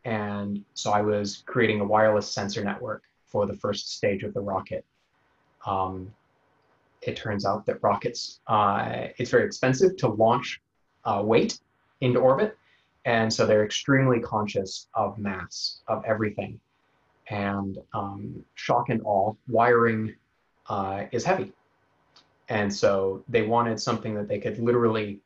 Speaker 1: And so I was creating a wireless sensor network for the first stage of the rocket. It turns out that rockets, it's very expensive to launch weight into orbit. And so they're extremely conscious of mass, of everything. And shock and awe, wiring is heavy. And so they wanted something that they could literally,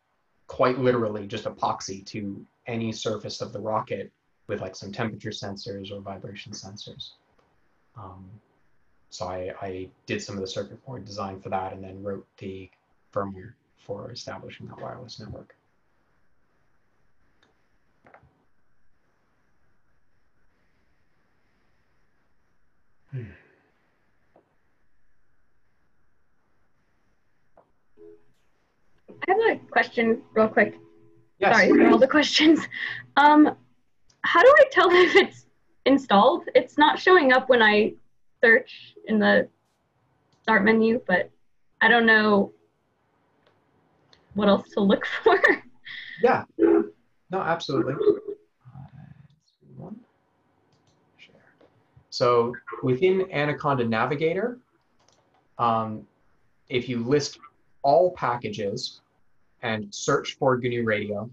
Speaker 1: quite literally, just epoxy to any surface of the rocket with like some temperature sensors or vibration sensors. So I did some of the circuit board design for that and then wrote the firmware for establishing that wireless network.
Speaker 2: I have a question real quick.
Speaker 1: Yes.
Speaker 2: Sorry for all the questions. How do I tell if it's installed? It's not showing up when I search in the start menu, but I don't know what else to look for.
Speaker 1: Yeah, no, absolutely. So within Anaconda Navigator, if you list all packages and search for GNU Radio,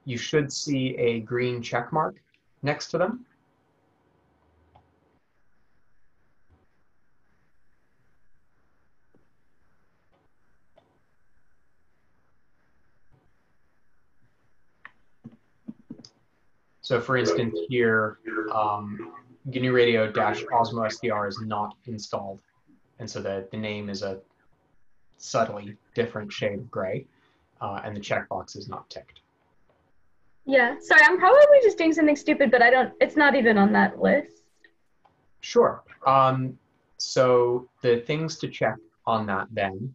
Speaker 1: you should see a green check mark next to them. So for instance, here, GNU Radio-Osmo SDR is not installed. And so the name is a subtly different shade of gray, and the checkbox is not ticked.
Speaker 2: Yeah, sorry, I'm probably just doing something stupid, but it's not even on that list.
Speaker 1: Sure. So the things to check on that then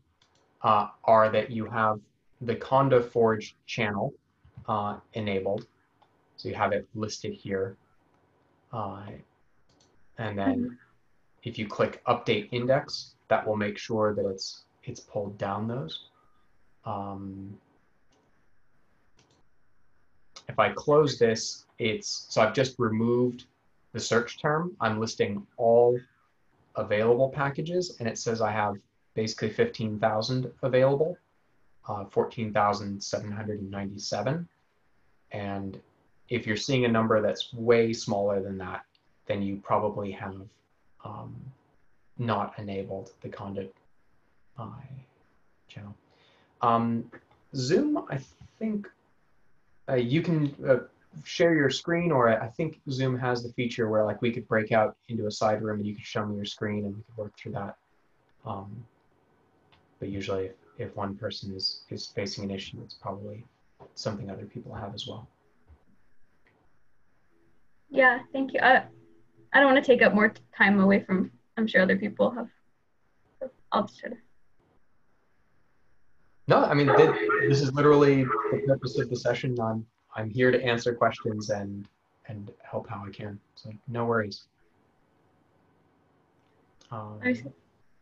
Speaker 1: are that you have the Conda Forge channel enabled. So you have it listed here. And then if you click Update Index, that will make sure that it's pulled down those. If I close this, so I've just removed the search term. I'm listing all available packages, and it says I have basically 15,000 available, 14,797. And if you're seeing a number that's way smaller than that, then you probably have not enabled the Conda channel. Zoom, I think you can share your screen, or I think Zoom has the feature where like we could break out into a side room and you could show me your screen and we could work through that. But usually if one person is facing an issue, it's probably something other people have as well.
Speaker 2: Yeah, thank you. I don't want to take up more time away from, I'm sure other people have. I'll just try to.
Speaker 1: No, I mean, this is literally the purpose of the session. I'm here to answer questions and help how I can. So no worries.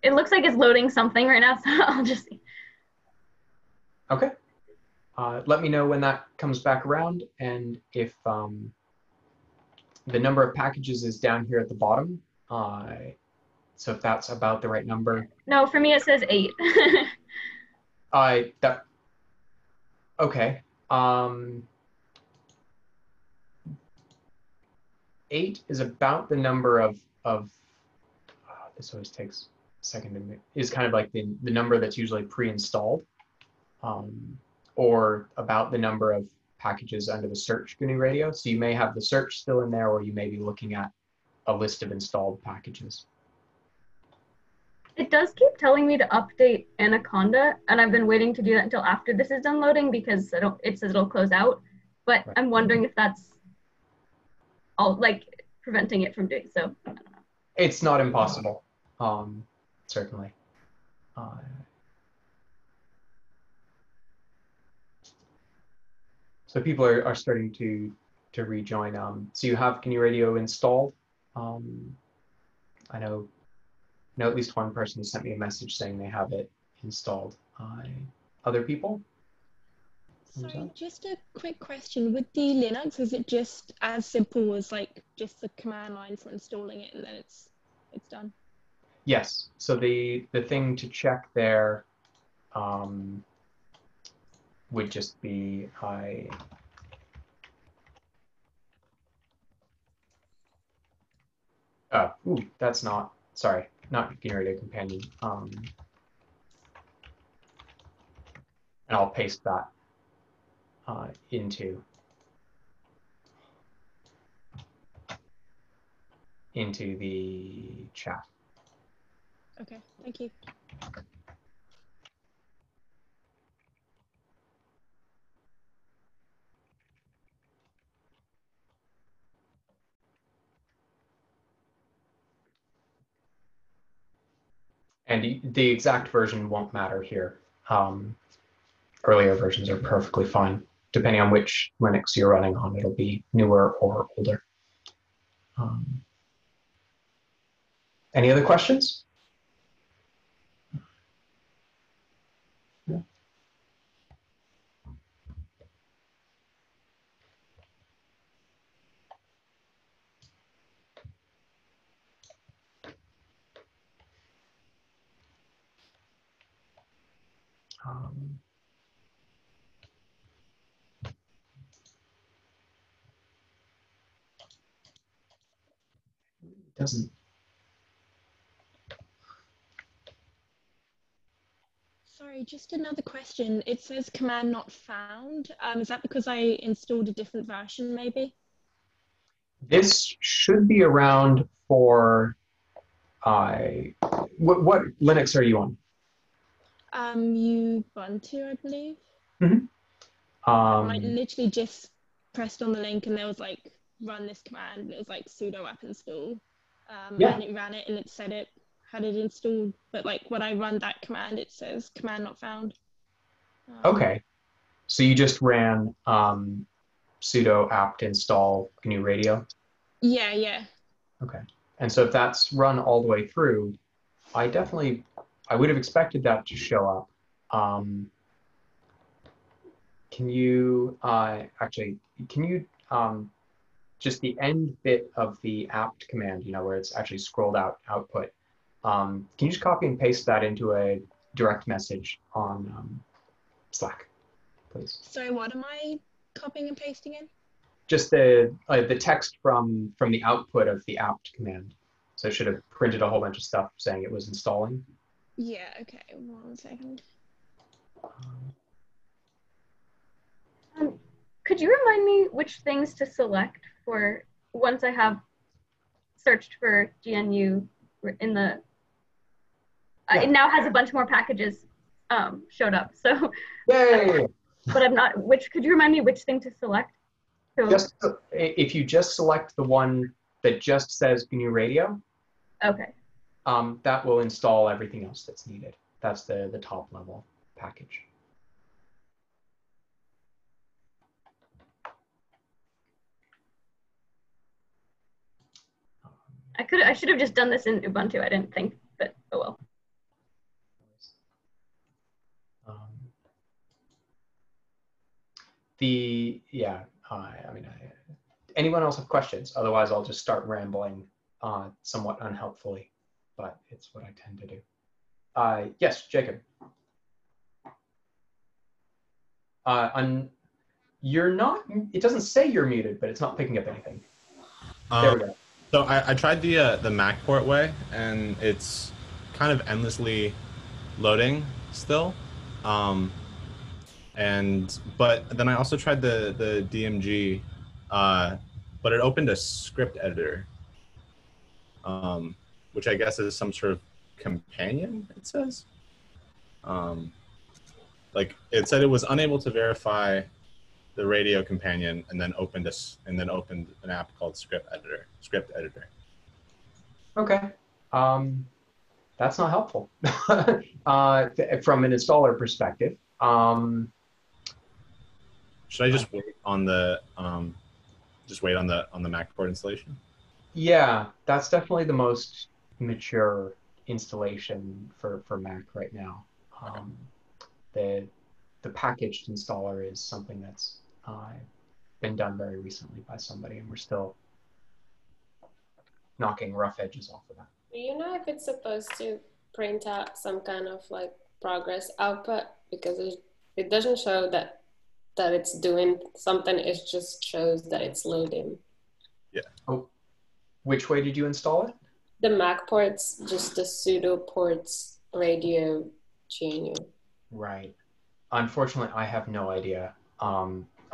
Speaker 2: It looks like it's loading something right now, so I'll just see.
Speaker 1: Okay. Let me know when that comes back around, and if the number of packages is down here at the bottom. So if that's about the right number.
Speaker 2: No, for me it says 8.
Speaker 1: Okay. 8 is about the number of this always takes a second to make, is kind of like the number that's usually pre-installed, or about the number of packages under the search GNU Radio. So you may have the search still in there, or you may be looking at a list of installed packages.
Speaker 2: It does keep telling me to update Anaconda, and I've been waiting to do that until after this is done loading because it says it'll close out. But right. I'm wondering if that's all like preventing it from doing so. I don't know.
Speaker 1: It's not impossible, certainly. So people are starting to rejoin. So you have GNU Radio installed. I know at least one person has sent me a message saying they have it installed. Other people?
Speaker 4: Sorry, just a quick question. With the Linux, is it just as simple as like just the command line for installing it and then it's done?
Speaker 1: Yes. So the thing to check there would just be that's not, sorry, not GNU Radio Companion. And I'll paste that into the chat.
Speaker 4: Okay, thank you.
Speaker 1: And the exact version won't matter here. Earlier versions are perfectly fine. Depending on which Linux you're running on, it'll be newer or older. Any other questions? Yeah. Doesn't.
Speaker 4: Sorry, just another question. It says command not found. Is that because I installed a different version, maybe?
Speaker 1: This should be around for, what Linux are you on?
Speaker 4: Ubuntu, I believe.
Speaker 1: Mm-hmm.
Speaker 4: I literally just pressed on the link and there was like, run this command, and it was like sudo app install.
Speaker 1: Yeah.
Speaker 4: And it ran it and it said it had it installed, but like when I run that command, it says command not found.
Speaker 1: Okay. So you just ran sudo apt install GNU Radio?
Speaker 4: Yeah, yeah.
Speaker 1: Okay. And so if that's run all the way through, I would have expected that to show up. Can you, just the end bit of the apt command, where it's actually scrolled out output, can you just copy and paste that into a direct message on Slack, please?
Speaker 4: Sorry, what am I copying and pasting in?
Speaker 1: Just the text from the output of the apt command. So it should have printed a whole bunch of stuff saying it was installing.
Speaker 4: Yeah, okay, 1 second.
Speaker 2: Could you remind me which things to select for once I have searched for GNU in the, it now has a bunch more packages showed up. So,
Speaker 1: Yay!
Speaker 2: But I'm not, could you remind me which thing to select? So,
Speaker 1: If you just select the one that just says GNU Radio,
Speaker 2: okay.
Speaker 1: That will install everything else that's needed. That's the top level package.
Speaker 2: I should have just done this in Ubuntu. I didn't think, but oh well.
Speaker 1: Anyone else have questions? Otherwise, I'll just start rambling somewhat unhelpfully, but it's what I tend to do. Yes, Jacob. You're not, it doesn't say you're muted, but it's not picking up anything. There we go.
Speaker 12: So I tried the Mac port way, and it's kind of endlessly loading still. But then I also tried the DMG, but it opened a script editor, which I guess is some sort of companion, it says. Like it said it was unable to verify the radio companion, and then opened an app called script editor.
Speaker 1: Okay, that's not helpful from an installer perspective.
Speaker 12: Should I just wait on the Mac port installation?
Speaker 1: Yeah, that's definitely the most mature installation for Mac right now. The packaged installer is something that's been done very recently by somebody, and we're still knocking rough edges off of that.
Speaker 5: Do you know if it's supposed to print out some kind of like progress output? Because it doesn't show that it's doing something, it just shows that it's loading.
Speaker 12: Yeah.
Speaker 1: Oh, which way did you install it?
Speaker 5: The Mac ports, just the sudo ports radio GNU.
Speaker 1: Right. Unfortunately, I have no idea.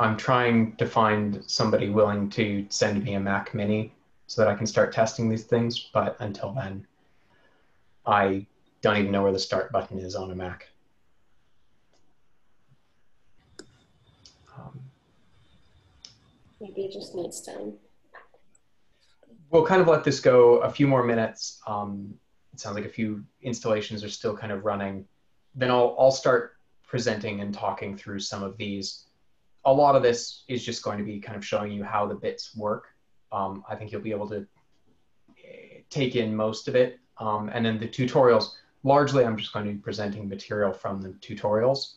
Speaker 1: I'm trying to find somebody willing to send me a Mac Mini so that I can start testing these things, but until then, I don't even know where the start button is on a Mac.
Speaker 5: Maybe it just needs time.
Speaker 1: We'll kind of let this go a few more minutes. it sounds like a few installations are still kind of running. Then I'll start presenting and talking through some of these. A lot of this is just going to be kind of showing you how the bits work. I think you'll be able to take in most of it. And then the tutorials, largely I'm just going to be presenting material from the tutorials.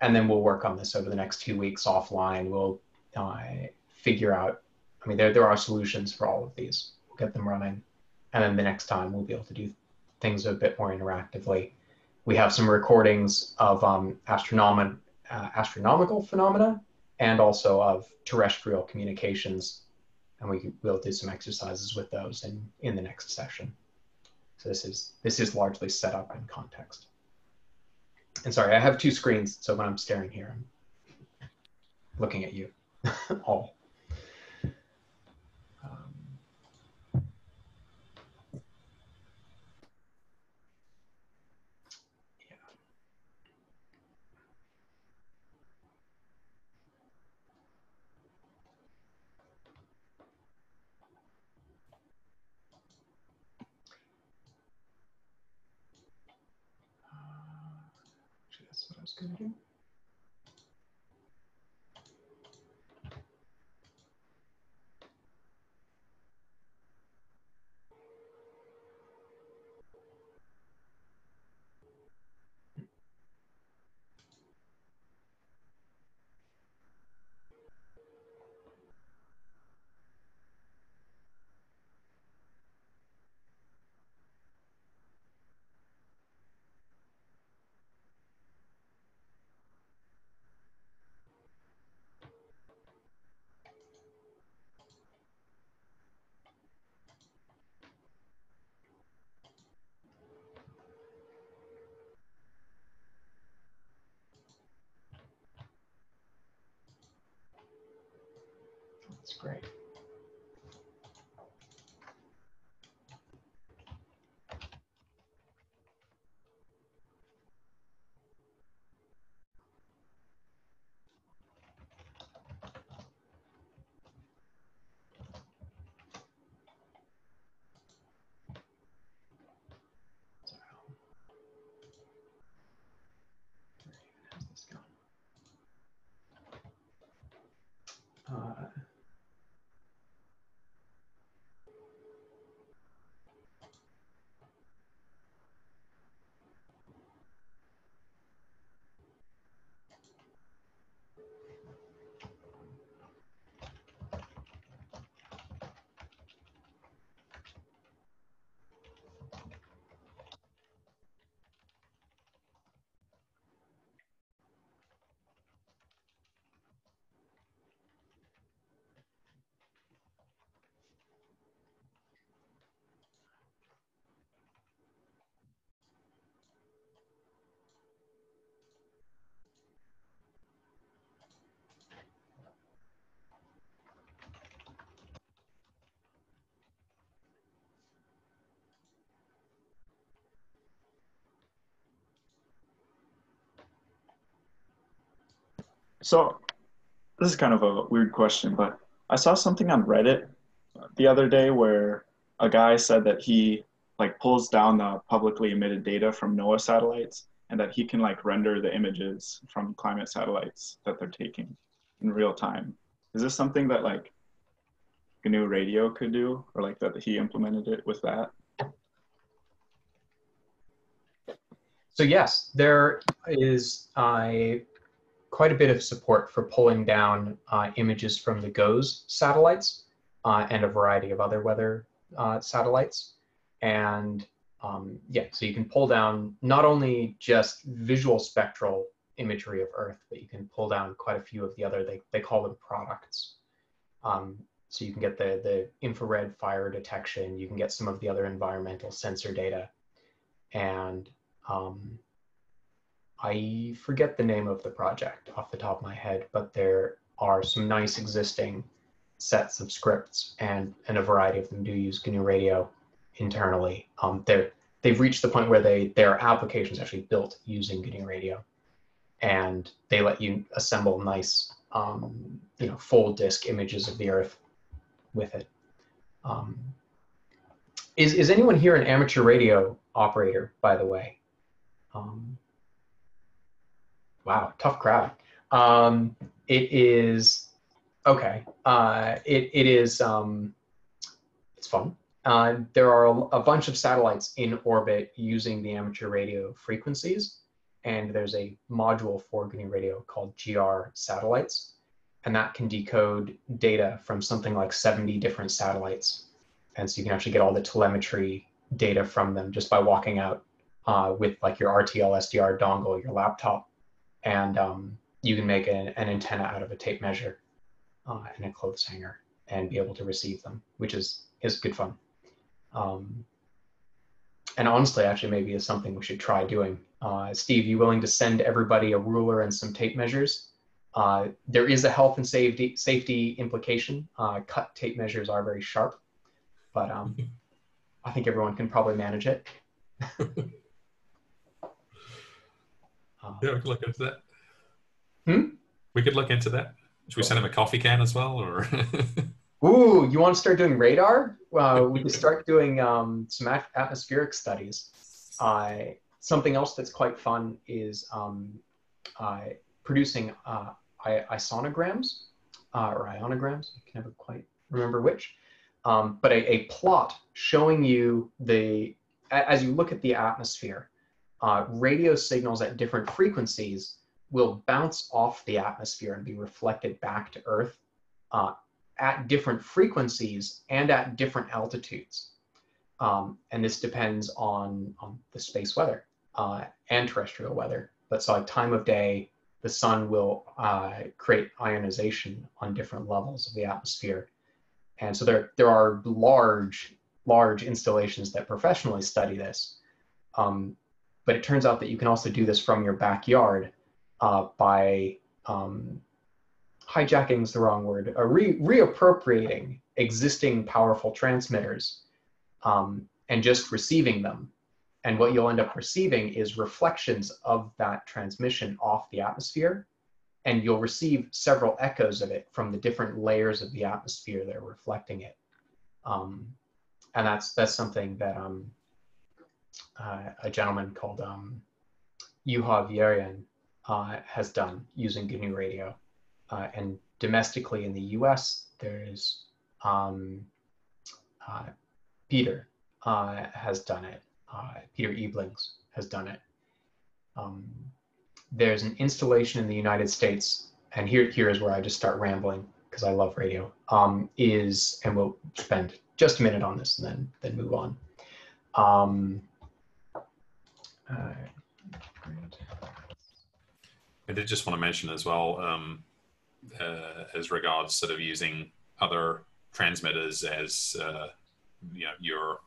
Speaker 1: And then we'll work on this over the next 2 weeks offline. We'll figure out, I mean, there are solutions for all of these. We'll get them running. And then the next time we'll be able to do things a bit more interactively. We have some recordings of astronomical phenomena and also of terrestrial communications. And we'll do some exercises with those in the next session. So this is largely set up in context. And sorry, I have 2 screens, so when I'm staring here, I'm looking at you all. That's what I was going to do. That's great.
Speaker 6: So this is kind of a weird question, but I saw something on Reddit the other day where a guy said that he like pulls down the publicly emitted data from NOAA satellites and that he can like render the images from climate satellites that they're taking in real time. Is this something that like GNU Radio could do, or like that he implemented it with that?
Speaker 1: So yes, there is quite a bit of support for pulling down images from the GOES satellites and a variety of other weather satellites. And yeah, so you can pull down not only just visual spectral imagery of Earth, but you can pull down quite a few of the other, they call them products. So you can get the infrared fire detection, you can get some of the other environmental sensor data. And I forget the name of the project off the top of my head, but there are some nice existing sets of scripts, and a variety of them do use GNU Radio internally. They've reached the point where there are applications actually built using GNU Radio, and they let you assemble nice, full disk images of the Earth with it. Is anyone here an amateur radio operator, by the way? Wow, tough crowd. It is, okay. It is, it's fun. There are a bunch of satellites in orbit using the amateur radio frequencies, and there's a module for GNU Radio called GR satellites, and that can decode data from something like 70 different satellites. And so you can actually get all the telemetry data from them just by walking out with like your RTL SDR dongle, your laptop, and you can make an antenna out of a tape measure and a clothes hanger and be able to receive them, which is good fun. And honestly, actually, maybe is something we should try doing. Steve, you willing to send everybody a ruler and some tape measures? There is a health and safety implication. Cut tape measures are very sharp, but I think everyone can probably manage it.
Speaker 14: Yeah, we could look into that.
Speaker 1: Hmm?
Speaker 14: We could look into that. Should we send him a coffee can as well, or?
Speaker 1: Ooh, you want to start doing radar? We could start doing some atmospheric studies. Something else that's quite fun is producing isonograms or ionograms. I can never quite remember which. But a plot showing you as you look at the atmosphere, radio signals at different frequencies will bounce off the atmosphere and be reflected back to Earth at different frequencies and at different altitudes. And this depends on the space weather and terrestrial weather. But so like time of day, the sun will create ionization on different levels of the atmosphere. And so there are large installations that professionally study this. But it turns out that you can also do this from your backyard by hijacking is the wrong word, reappropriating existing powerful transmitters and just receiving them. And what you'll end up receiving is reflections of that transmission off the atmosphere, and you'll receive several echoes of it from the different layers of the atmosphere that are reflecting it. And that's something that a gentleman called Juha Vierian has done using GNU Radio. And domestically in the US, there's Peter has done it. Peter Eblings has done it. There's an installation in the United States, and here is where I just start rambling because I love radio, and we'll spend just a minute on this and then move on.
Speaker 14: I did just want to mention as well, as regards sort of using other transmitters as your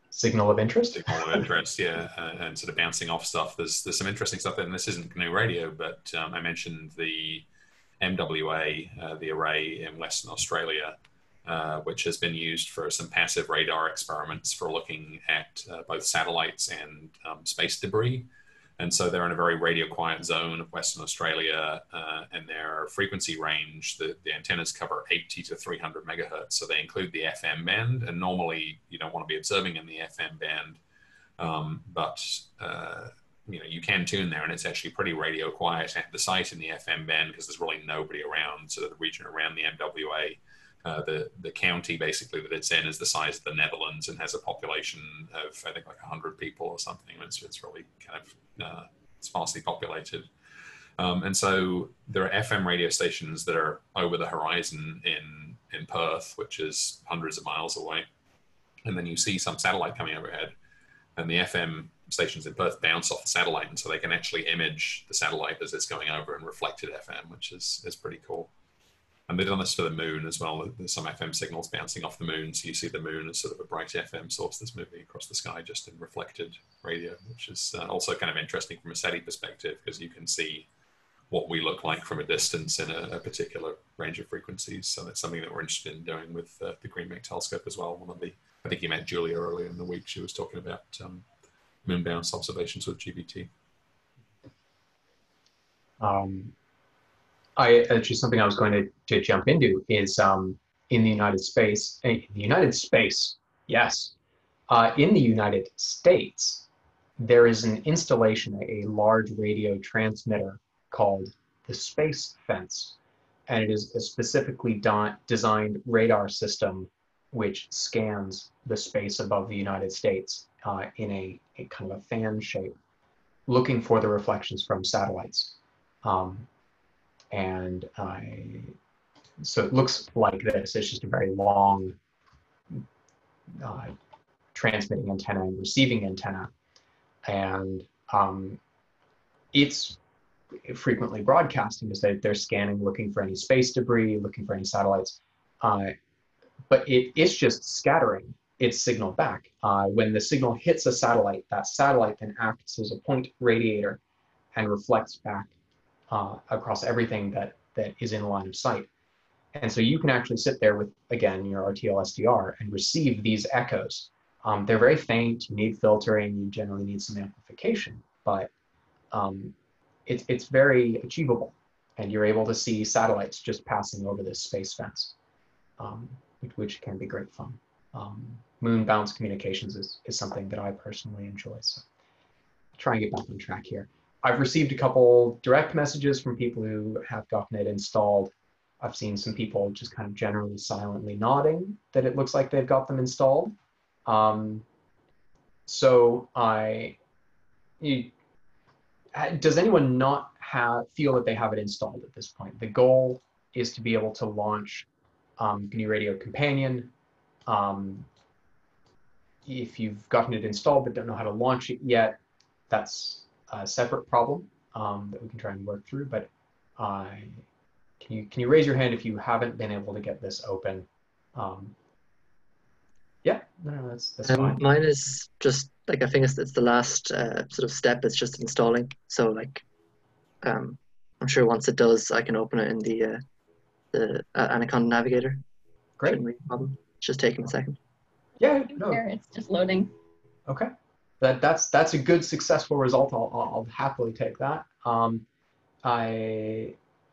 Speaker 1: signal of interest.
Speaker 14: Signal of interest, yeah, and sort of bouncing off stuff. There's some interesting stuff there, and this isn't GNU Radio, but I mentioned the MWA, the array in Western Australia, which has been used for some passive radar experiments for looking at both satellites and space debris. And so they're in a very radio quiet zone of Western Australia, and their frequency range, the antennas cover 80 to 300 megahertz. So they include the FM band, and normally you don't want to be observing in the FM band, but you can tune there, and it's actually pretty radio quiet at the site in the FM band because there's really nobody around. So the region around the MWA, the county basically that it's in is the size of the Netherlands and has a population of, I think, like 100 people or something. It's really kind of sparsely populated. And so there are FM radio stations that are over the horizon in Perth, which is hundreds of miles away. And then you see some satellite coming overhead, and the FM stations in Perth bounce off the satellite, and so they can actually image the satellite as it's going over and reflect it FM, which is pretty cool. And they've done this for the moon as well. There's some FM signals bouncing off the moon, so you see the moon as sort of a bright FM source that's moving across the sky just in reflected radio, which is also kind of interesting from a SETI perspective because you can see what we look like from a distance in a particular range of frequencies. So that's something that we're interested in doing with the Green Bank telescope as well. I think you met Julia earlier in the week. She was talking about moon bounce observations with GBT.
Speaker 1: Actually, something I was going to jump into is in the United States, yes, in the United States, there is an installation, a large radio transmitter called the Space Fence, and it is a specifically designed radar system which scans the space above the United States in a kind of a fan shape, looking for the reflections from satellites. So it looks like this. It's just a very long transmitting antenna and receiving antenna. And it's frequently broadcasting is that they're scanning, looking for any space debris, looking for any satellites. But it's just scattering its signal back. When the signal hits a satellite, that satellite then acts as a point radiator and reflects back across everything that is in line of sight. And so you can actually sit there with, again, your RTL SDR and receive these echoes. They're very faint, you need filtering, you generally need some amplification, but it's very achievable. And you're able to see satellites just passing over this space fence, which can be great fun. Moon-bound communications is something that I personally enjoy. So I'll try and get back on track here. I've received a couple direct messages from people who have gotten it installed. I've seen some people just kind of generally silently nodding that it looks like they've got them installed. Does anyone not feel that they have it installed at this point? The goal is to be able to launch GNU Radio Companion. If you've gotten it installed but don't know how to launch it yet, that's a separate problem that we can try and work through. But can you raise your hand if you haven't been able to get this open? Yeah, no, that's fine.
Speaker 9: Mine is just like, I think it's the last sort of step. It's just installing. So like, I'm sure once it does, I can open it in the Anaconda Navigator.
Speaker 1: Great.
Speaker 9: Shouldn't be a problem. It's just taking a second.
Speaker 1: Yeah, no.
Speaker 2: It's just loading.
Speaker 1: Okay, that's a good successful result. I'll happily take that.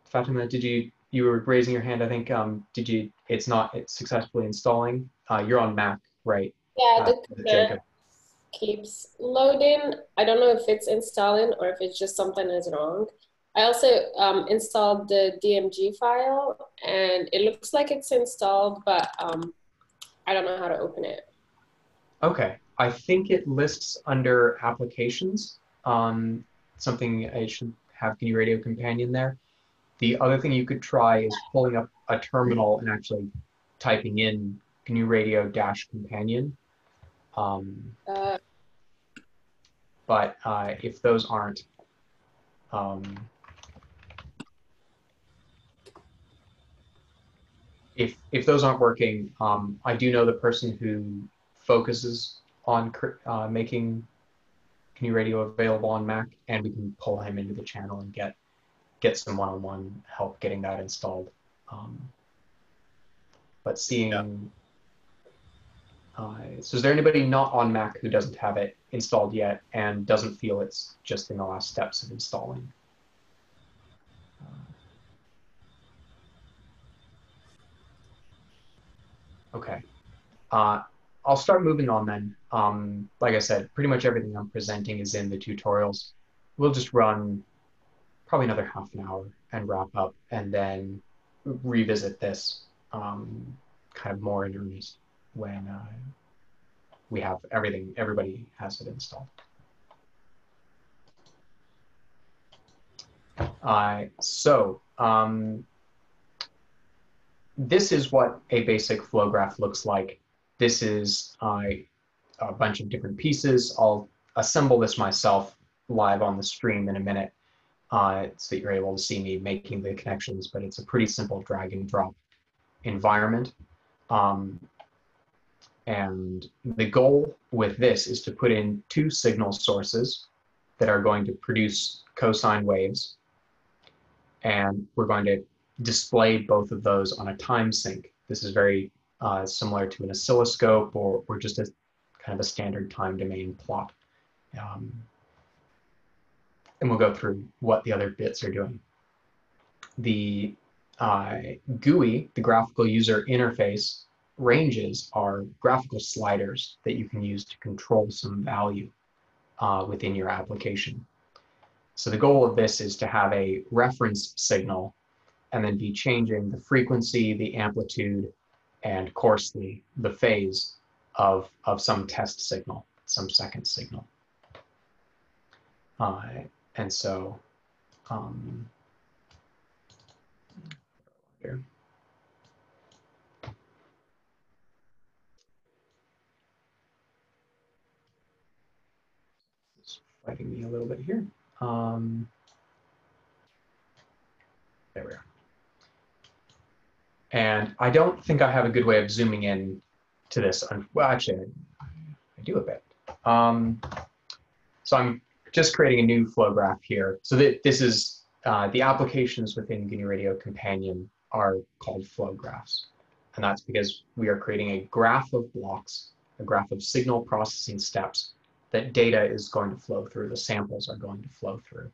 Speaker 1: Fatima, you were raising your hand, I think. It's successfully installing. You're on Mac, right?
Speaker 5: Yeah, the command keeps loading. I don't know if it's installing or if it's just something is wrong. I also installed the DMG file, and it looks like it's installed, but I don't know how to open it.
Speaker 1: Okay, I think it lists under applications. Something I should have GNU Radio Companion there. The other thing you could try is pulling up a terminal and actually typing in GNU Radio-Companion. But if those aren't, if those aren't working, I do know the person who focuses on making GNU Radio available on Mac, and we can pull him into the channel and get some one-on-one help getting that installed. But seeing, so is there anybody not on Mac who doesn't have it installed yet and doesn't feel it's just in the last steps of installing? Okay, I'll start moving on then. Like I said, pretty much everything I'm presenting is in the tutorials. We'll just run probably another half an hour and wrap up, and then revisit this kind of more in earnest when we have everybody has it installed. This is what a basic flow graph looks like. This is a bunch of different pieces. I'll assemble this myself live on the stream in a minute so that you're able to see me making the connections, but it's a pretty simple drag and drop environment. And the goal with this is to put in two signal sources that are going to produce cosine waves. And we're going to display both of those on a time sync. This is very similar to an oscilloscope or just a kind of a standard time domain plot. And we'll go through what the other bits are doing. The GUI, the graphical user interface, ranges are graphical sliders that you can use to control some value within your application. So the goal of this is to have a reference signal and then be changing the frequency, the amplitude, and coarsely the phase of some test signal, some second signal. And so here. It's fighting me a little bit here. There we are. And I don't think I have a good way of zooming in to this. Well, actually, I do a bit. So I'm just creating a new flow graph here. So this is the applications within GNU Radio Companion are called flow graphs. And that's because we are creating a graph of blocks, a graph of signal processing steps that data is going to flow through, the samples are going to flow through.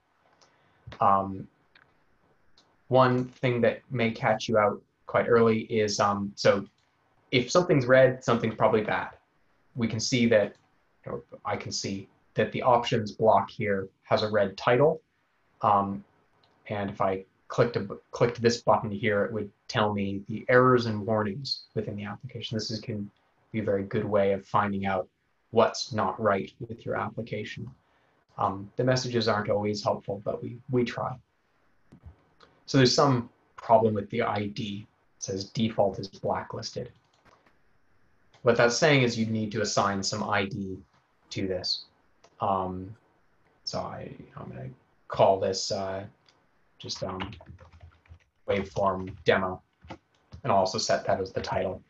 Speaker 1: One thing that may catch you out quite early is, so if something's red, something's probably bad. We can see that, or I can see that the options block here has a red title. And if I clicked this button here, it would tell me the errors and warnings within the application. This can be a very good way of finding out what's not right with your application. The messages aren't always helpful, but we try. So there's some problem with the ID. It says default is blacklisted. What that's saying is you need to assign some ID to this. So I'm going to call this just waveform demo, and I'll also set that as the title.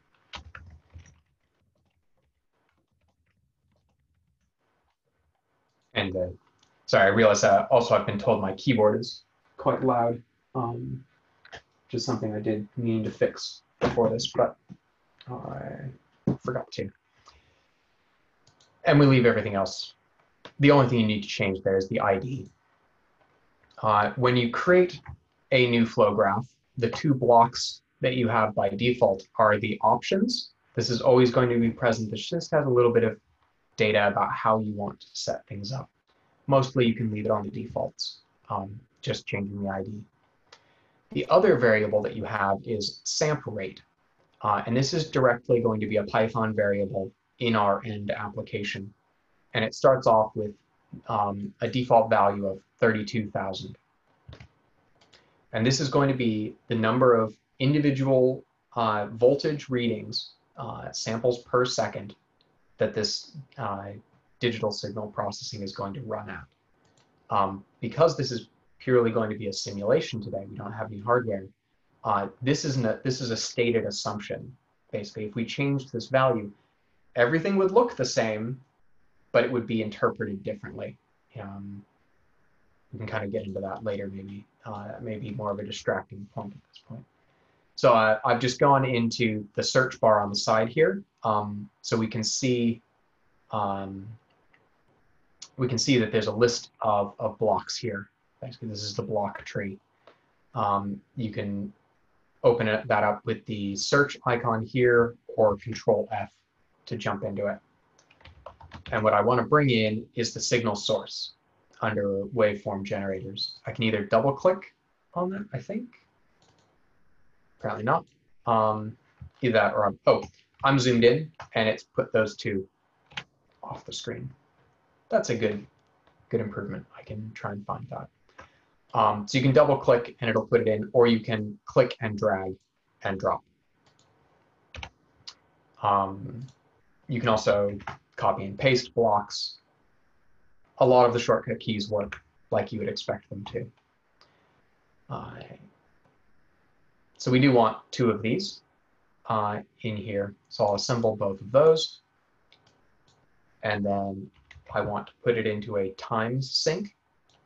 Speaker 1: And sorry, I realize also I've been told my keyboard is quite loud, just something I did mean to fix before this, but I forgot to. And we leave everything else. The only thing you need to change there is the ID. When you create a new flow graph, the two blocks that you have by default are the options. This is always going to be present. This just has a little bit of data about how you want to set things up. Mostly you can leave it on the defaults, just changing the ID. The other variable that you have is sample rate. And this is directly going to be a Python variable in our end application. And it starts off with a default value of 32,000. And this is going to be the number of individual voltage readings, samples per second, that this digital signal processing is going to run at. Because this is purely going to be a simulation today, we don't have any hardware, this is a stated assumption. Basically, if we changed this value, everything would look the same, but it would be interpreted differently. We can kind of get into that later, maybe. That may be more of a distracting point at this point. So I've just gone into the search bar on the side here, so we can see that there's a list of blocks here. Basically, this is the block tree. You can open that up with the search icon here, or Control F to jump into it. And what I want to bring in is the signal source under waveform generators. I can either double click on that, I think. Apparently not. Either that or I'm zoomed in and it's put those two off the screen. That's a good improvement. I can try and find that. So you can double click and it'll put it in, or you can click and drag and drop. You can also copy and paste blocks. A lot of the shortcut keys work like you would expect them to. So we do want two of these in here. So I'll assemble both of those. And then I want to put it into a times sync.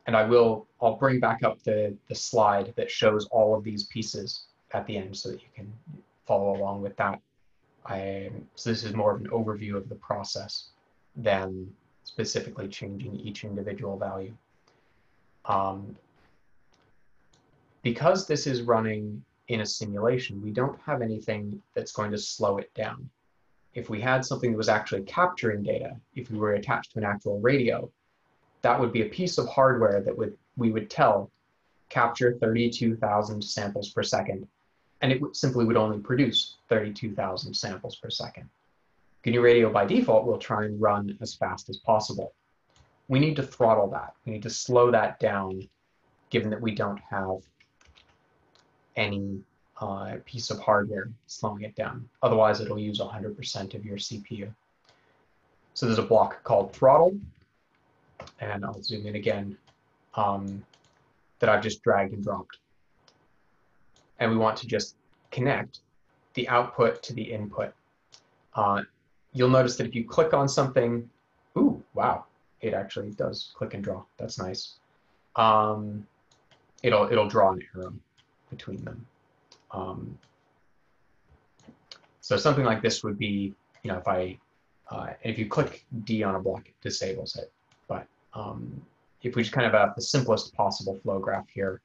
Speaker 1: And I'll bring back up the slide that shows all of these pieces at the end so that you can follow along with that. So this is more of an overview of the process than specifically changing each individual value. Because this is running in a simulation. We don't have anything that's going to slow it down. If we had something that was actually capturing data, if we were attached to an actual radio, that would be a piece of hardware that we would tell capture 32,000 samples per second, and it simply would only produce 32,000 samples per second. GNU Radio by default will try and run as fast as possible. We need to throttle that. We need to slow that down, given that we don't have any piece of hardware slowing it down. Otherwise, it'll use 100% of your CPU. So there's a block called throttle, and I'll zoom in again, that I've just dragged and dropped. And we want to just connect the output to the input. You'll notice that if you click on something, ooh, wow, it actually does click and draw. That's nice. It'll draw an arrow between them. So something like this would be, if you click D on a block, it disables it. But if we just kind of have the simplest possible flow graph here,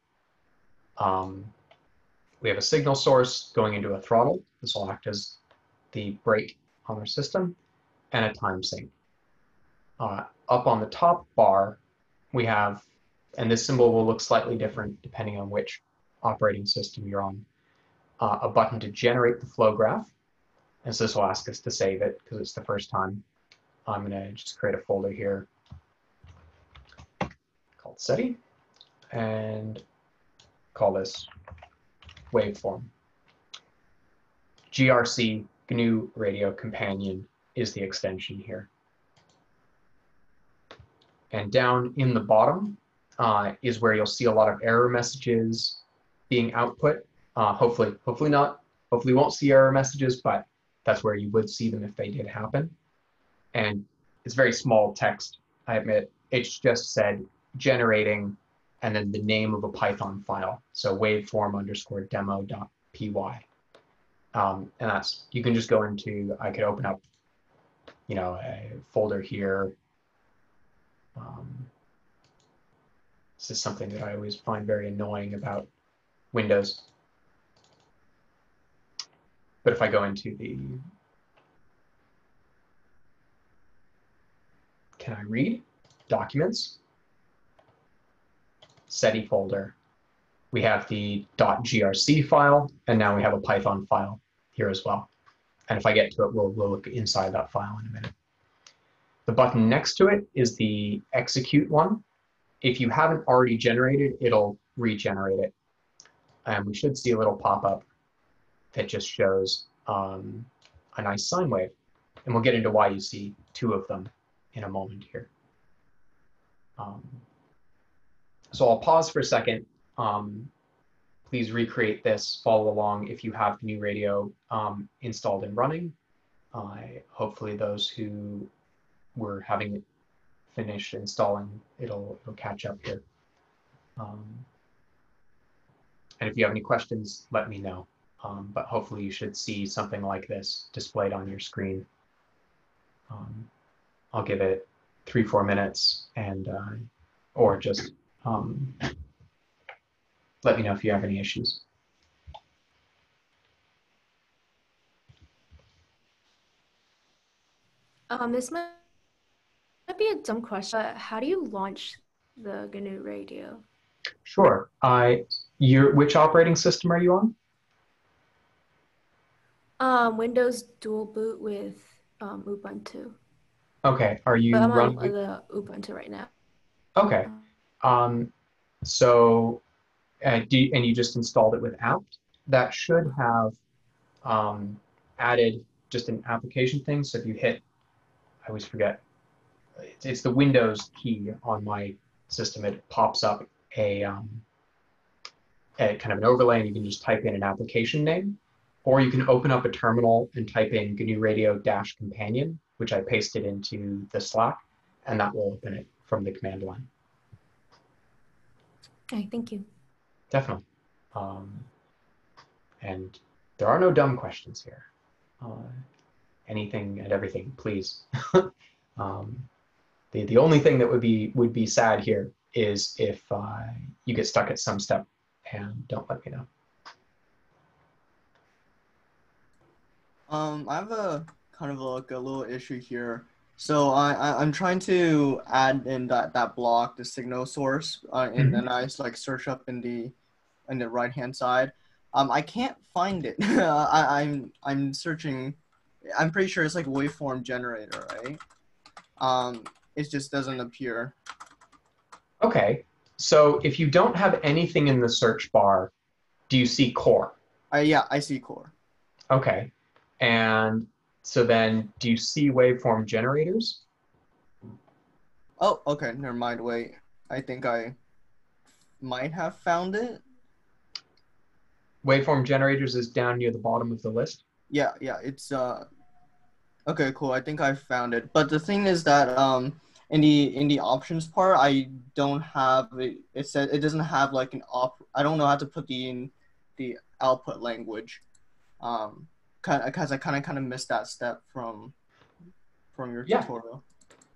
Speaker 1: we have a signal source going into a throttle. This will act as the brake on our system, and a time sink. Up on the top bar, we have, and this symbol will look slightly different depending on which operating system you're on, a button to generate the flow graph. And so this will ask us to save it because it's the first time. I'm going to just create a folder here called SETI and call this waveform. GRC, GNU Radio Companion, is the extension here. And down in the bottom is where you'll see a lot of error messages being output. Hopefully not. Hopefully you won't see error messages, but that's where you would see them if they did happen. And it's very small text, I admit. It's just said generating and then the name of a Python file. So waveform_demo.py. And that's, you can just go into, I could open up, a folder here. This is something that I always find very annoying about Windows. But if I go into the, can I read? Documents, SETI folder. We have the .grc file, and now we have a Python file here as well. And if I get to it, we'll look inside that file in a minute. The button next to it is the execute one. If you haven't already generated, it'll regenerate it. And we should see a little pop-up that just shows a nice sine wave. And we'll get into why you see two of them in a moment here. So I'll pause for a second. Please recreate this, follow along if you have GNU Radio installed and running. Hopefully those who were having it finished installing, it'll catch up here. And if you have any questions, let me know. But hopefully you should see something like this displayed on your screen. I'll give it 3-4 minutes and or just let me know if you have any issues.
Speaker 11: This might be a dumb question, but how do you launch the GNU Radio?
Speaker 1: Sure. Which operating system are you on?
Speaker 11: Windows dual boot with Ubuntu.
Speaker 1: Okay. Are you
Speaker 11: I'm
Speaker 1: running
Speaker 11: on the Ubuntu right now?
Speaker 1: Okay. So, and you just installed it with apt? That should have added just an application thing. So if you hit, I always forget, it's the Windows key on my system. It pops up a kind of an overlay, and you can just type in an application name, or you can open up a terminal and type in GNU Radio -companion, which I pasted into the Slack, and that will open it from the command line.
Speaker 11: Okay, thank you.
Speaker 1: Definitely. And there are no dumb questions here. Anything and everything, please. The only thing that would be sad here is if you get stuck at some step and don't let me know.
Speaker 13: I have a kind of like a little issue here. So I'm trying to add in that block, the signal source, and then I just like search up in the right hand side. I can't find it. I'm searching. I'm pretty sure it's like waveform generator, right? It just doesn't appear.
Speaker 1: Okay, so if you don't have anything in the search bar, do you see core?
Speaker 13: Yeah, I see core.
Speaker 1: Okay, and so then do you see waveform generators?
Speaker 13: Oh, okay, never mind. Wait, I think I might have found it.
Speaker 1: Waveform generators is down near the bottom of the list.
Speaker 13: Yeah, it's okay, cool. I think I found it. But the thing is that in the options part, I don't have it. It says it doesn't have like an I don't know how to put in the output language. Because I kind of missed that step from your tutorial.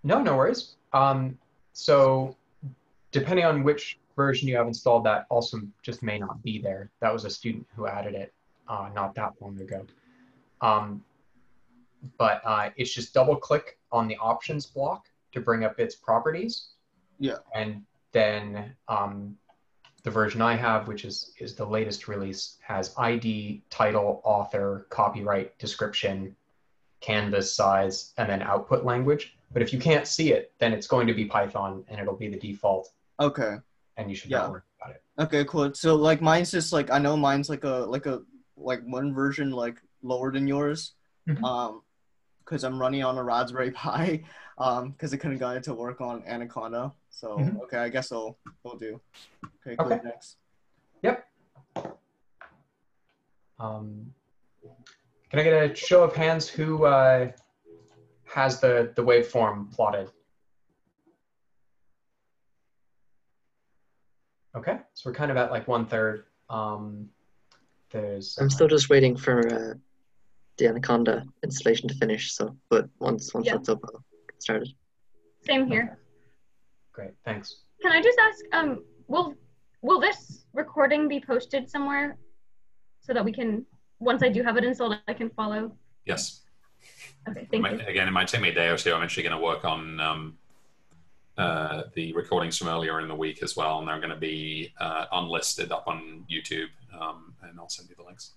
Speaker 1: No worries. So depending on which version you have installed, that also just may not be there. That was a student who added it not that long ago. But it's just double click on the options block to bring up its properties.
Speaker 13: Yeah.
Speaker 1: And then the version I have, which is the latest release, has ID, title, author, copyright, description, canvas size, and then output language. But if you can't see it, then it's going to be Python and it'll be the default.
Speaker 13: Okay.
Speaker 1: And you should not worry about it.
Speaker 13: Okay, cool. So like mine's just like, I know mine's like one version like lower than yours. Because I'm running on a Raspberry Pi, because I couldn't get it to work on Anaconda. So okay, I guess it'll do. Okay, cool.
Speaker 1: Okay.
Speaker 13: Next.
Speaker 1: Yep. Can I get a show of hands who has the waveform plotted? Okay, so we're kind of at like 1/3. There's.
Speaker 9: I'm still just waiting for the Anaconda installation to finish. So, but once that's up, I'll get started.
Speaker 2: Same here.
Speaker 1: Okay. Great, thanks.
Speaker 2: Can I just ask, will this recording be posted somewhere so that we can, once I do have it installed, I can follow?
Speaker 14: Yes.
Speaker 2: Okay, thank you.
Speaker 14: Again, it might take me a day or two. I'm actually going to work on the recordings from earlier in the week as well, and they're going to be unlisted up on YouTube, and I'll send you the links.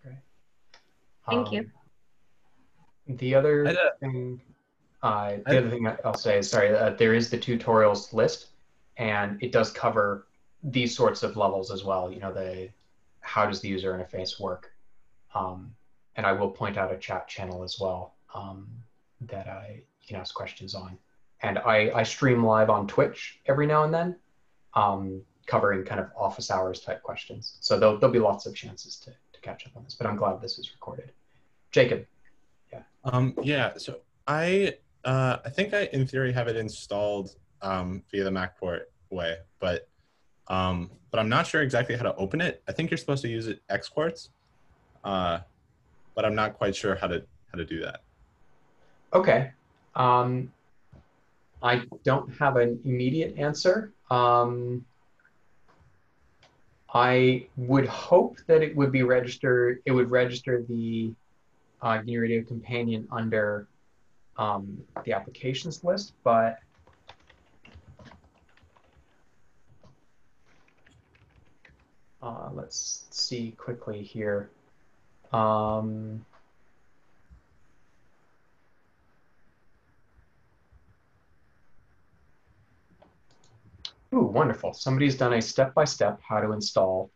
Speaker 1: Great.
Speaker 2: Thank you.
Speaker 1: The other thing, I'll say is, sorry, there is the tutorials list, and it does cover these sorts of levels as well. You know, how does the user interface work? And I will point out a chat channel as well that you can ask questions on. And I stream live on Twitch every now and then, covering kind of office hours type questions. So there'll be lots of chances to catch up on this, but I'm glad this is recorded. Jacob.
Speaker 12: Yeah, so I think I, in theory, have it installed via the MacPort way, but I'm not sure exactly how to open it. I think you're supposed to use it exports, but I'm not quite sure how to do that.
Speaker 1: Okay. I don't have an immediate answer. I would hope that it would be registered. It would register the GNU Radio companion under the applications list, but let's see quickly here. Ooh, wonderful. Somebody's done a step-by-step how to install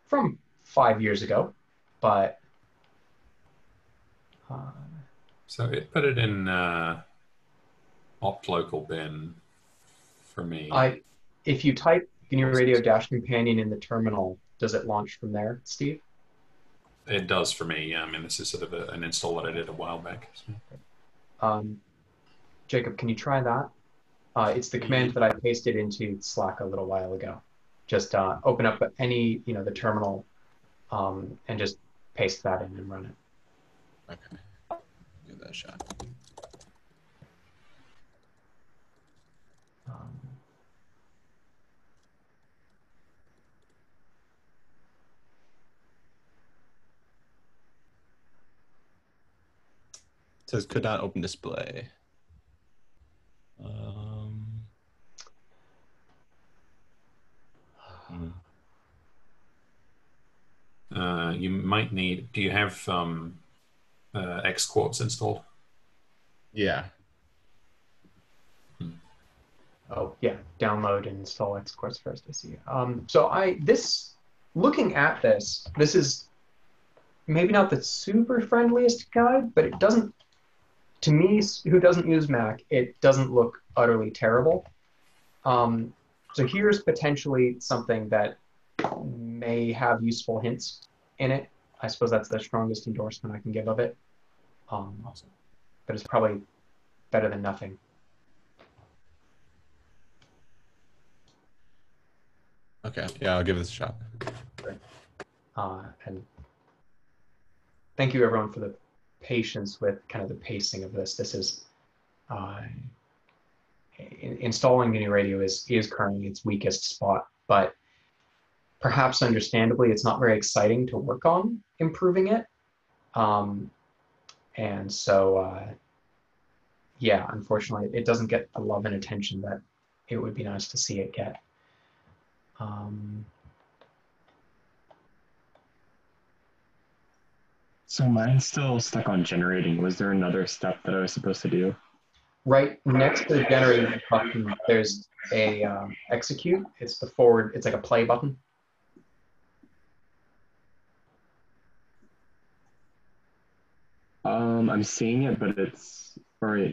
Speaker 1: from 5 years ago, but
Speaker 14: so it put it in opt local bin for me.
Speaker 1: If you type GNU Radio -companion in the terminal, does it launch from there, Steve?
Speaker 14: It does for me. Yeah, I mean, this is sort of an install that I did a while back. So.
Speaker 1: Jacob, can you try that? It's the command that I pasted into Slack a little while ago. Just open up any, the terminal, and just paste that in and run it.
Speaker 12: Okay, give that a shot. says could not open display.
Speaker 14: You might need, do you have Xquartz installed?
Speaker 12: Yeah.
Speaker 1: Oh yeah, download and install Xquartz first, I see. So looking at this is maybe not the super friendliest guide, but it doesn't, to me, who doesn't use Mac, it doesn't look utterly terrible. So here's potentially something that may have useful hints in it. I suppose that's the strongest endorsement I can give of it. But it's probably better than nothing.
Speaker 12: Okay, yeah, I'll give this a shot.
Speaker 1: Great. And thank you everyone for the patience with kind of the pacing of this. This is, installing GNU Radio is currently its weakest spot, but perhaps understandably, it's not very exciting to work on improving it. And so, yeah, unfortunately, it doesn't get the love and attention that it would be nice to see it get.
Speaker 8: So mine's still stuck on generating. Was there another step that I was supposed to do?
Speaker 1: Right next to the generating button, there's a execute. It's the forward, it's like a play button.
Speaker 8: I'm seeing it, but it's, all right,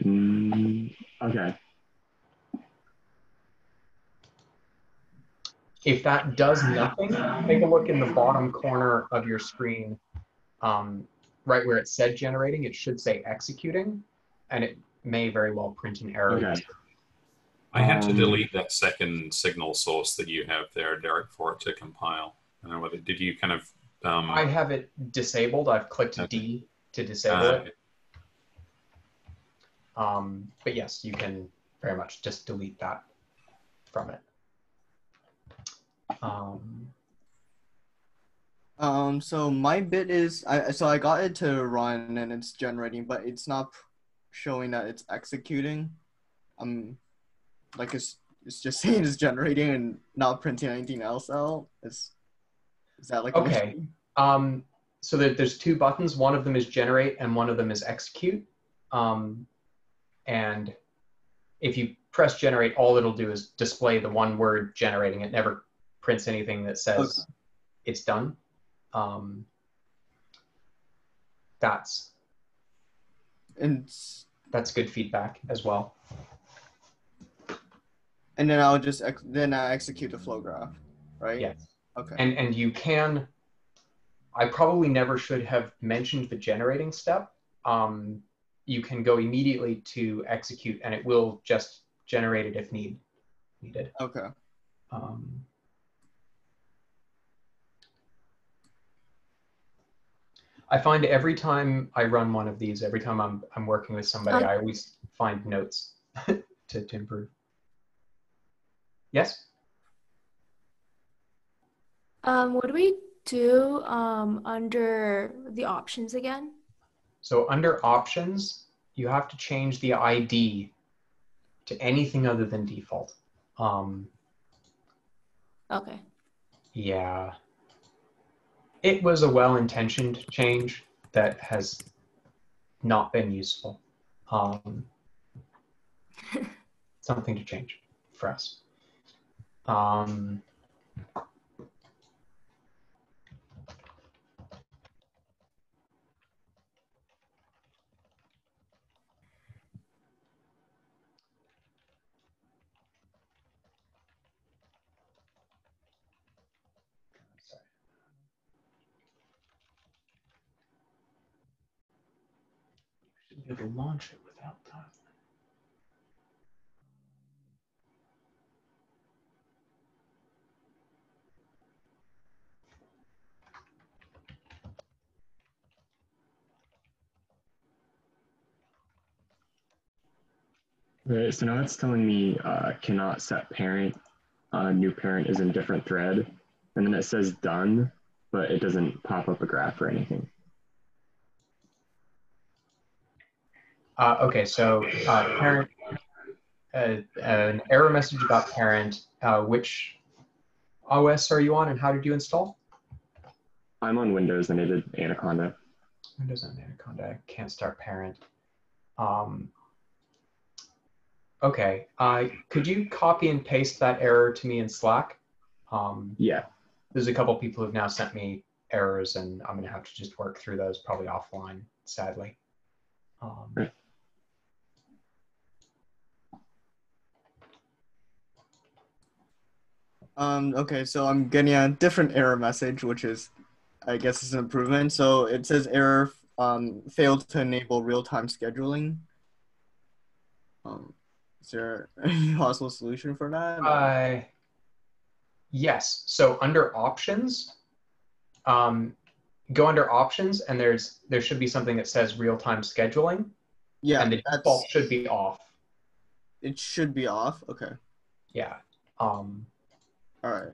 Speaker 8: okay.
Speaker 1: If that does nothing, take a look in the bottom corner of your screen, right where it said generating, it should say executing, and it may very well print an error.
Speaker 8: Okay.
Speaker 14: I had to delete that second signal source that you have there, Derek, for it to compile. I don't know whether, did you kind of...
Speaker 1: I have it disabled. I've clicked D to disable it. But yes, you can very much just delete that from it.
Speaker 13: So my bit is, I got it to run and it's generating, but it's not showing that it's executing. Like it's just saying it's generating and not printing anything else out. Is that like
Speaker 1: okay? So there's two buttons. One of them is generate and one of them is execute. And if you press generate, all it'll do is display the one word generating. It never prints anything that says it's done. That's good feedback as well.
Speaker 13: And then I'll just execute the flow graph, right?
Speaker 1: Yes.
Speaker 13: Okay.
Speaker 1: And you can, I probably never should have mentioned the generating step. You can go immediately to execute and it will just generate it if needed.
Speaker 13: Okay.
Speaker 1: I find every time I run one of these, every time I'm working with somebody, I always find notes to improve. Yes?
Speaker 11: What do we do under the options again?
Speaker 1: So under options, you have to change the ID to anything other than default.
Speaker 11: Okay.
Speaker 1: Yeah. It was a well-intentioned change that has not been useful. Something to change for us. Be able to launch it without that.
Speaker 8: Okay, so now it's telling me cannot set parent, new parent is in different thread, and then it says done, but it doesn't pop up a graph or anything.
Speaker 1: Okay, so parent, an error message about parent. Which OS are you on and how did you install?
Speaker 8: I'm on Windows and I did Anaconda.
Speaker 1: Windows and Anaconda, can't start parent. Okay, could you copy and paste that error to me in Slack?
Speaker 8: Yeah.
Speaker 1: There's a couple people who've now sent me errors and I'm gonna have to just work through those probably offline, sadly.
Speaker 8: Right.
Speaker 13: Okay, so I'm getting a different error message, which is, I guess, is an improvement. So it says error failed to enable real-time scheduling. Is there any possible solution for that?
Speaker 1: Yes. So under options, go under options, and there should be something that says real-time scheduling.
Speaker 13: Yeah,
Speaker 1: and the default should be off.
Speaker 13: It should be off. Okay.
Speaker 1: Yeah.
Speaker 13: All right.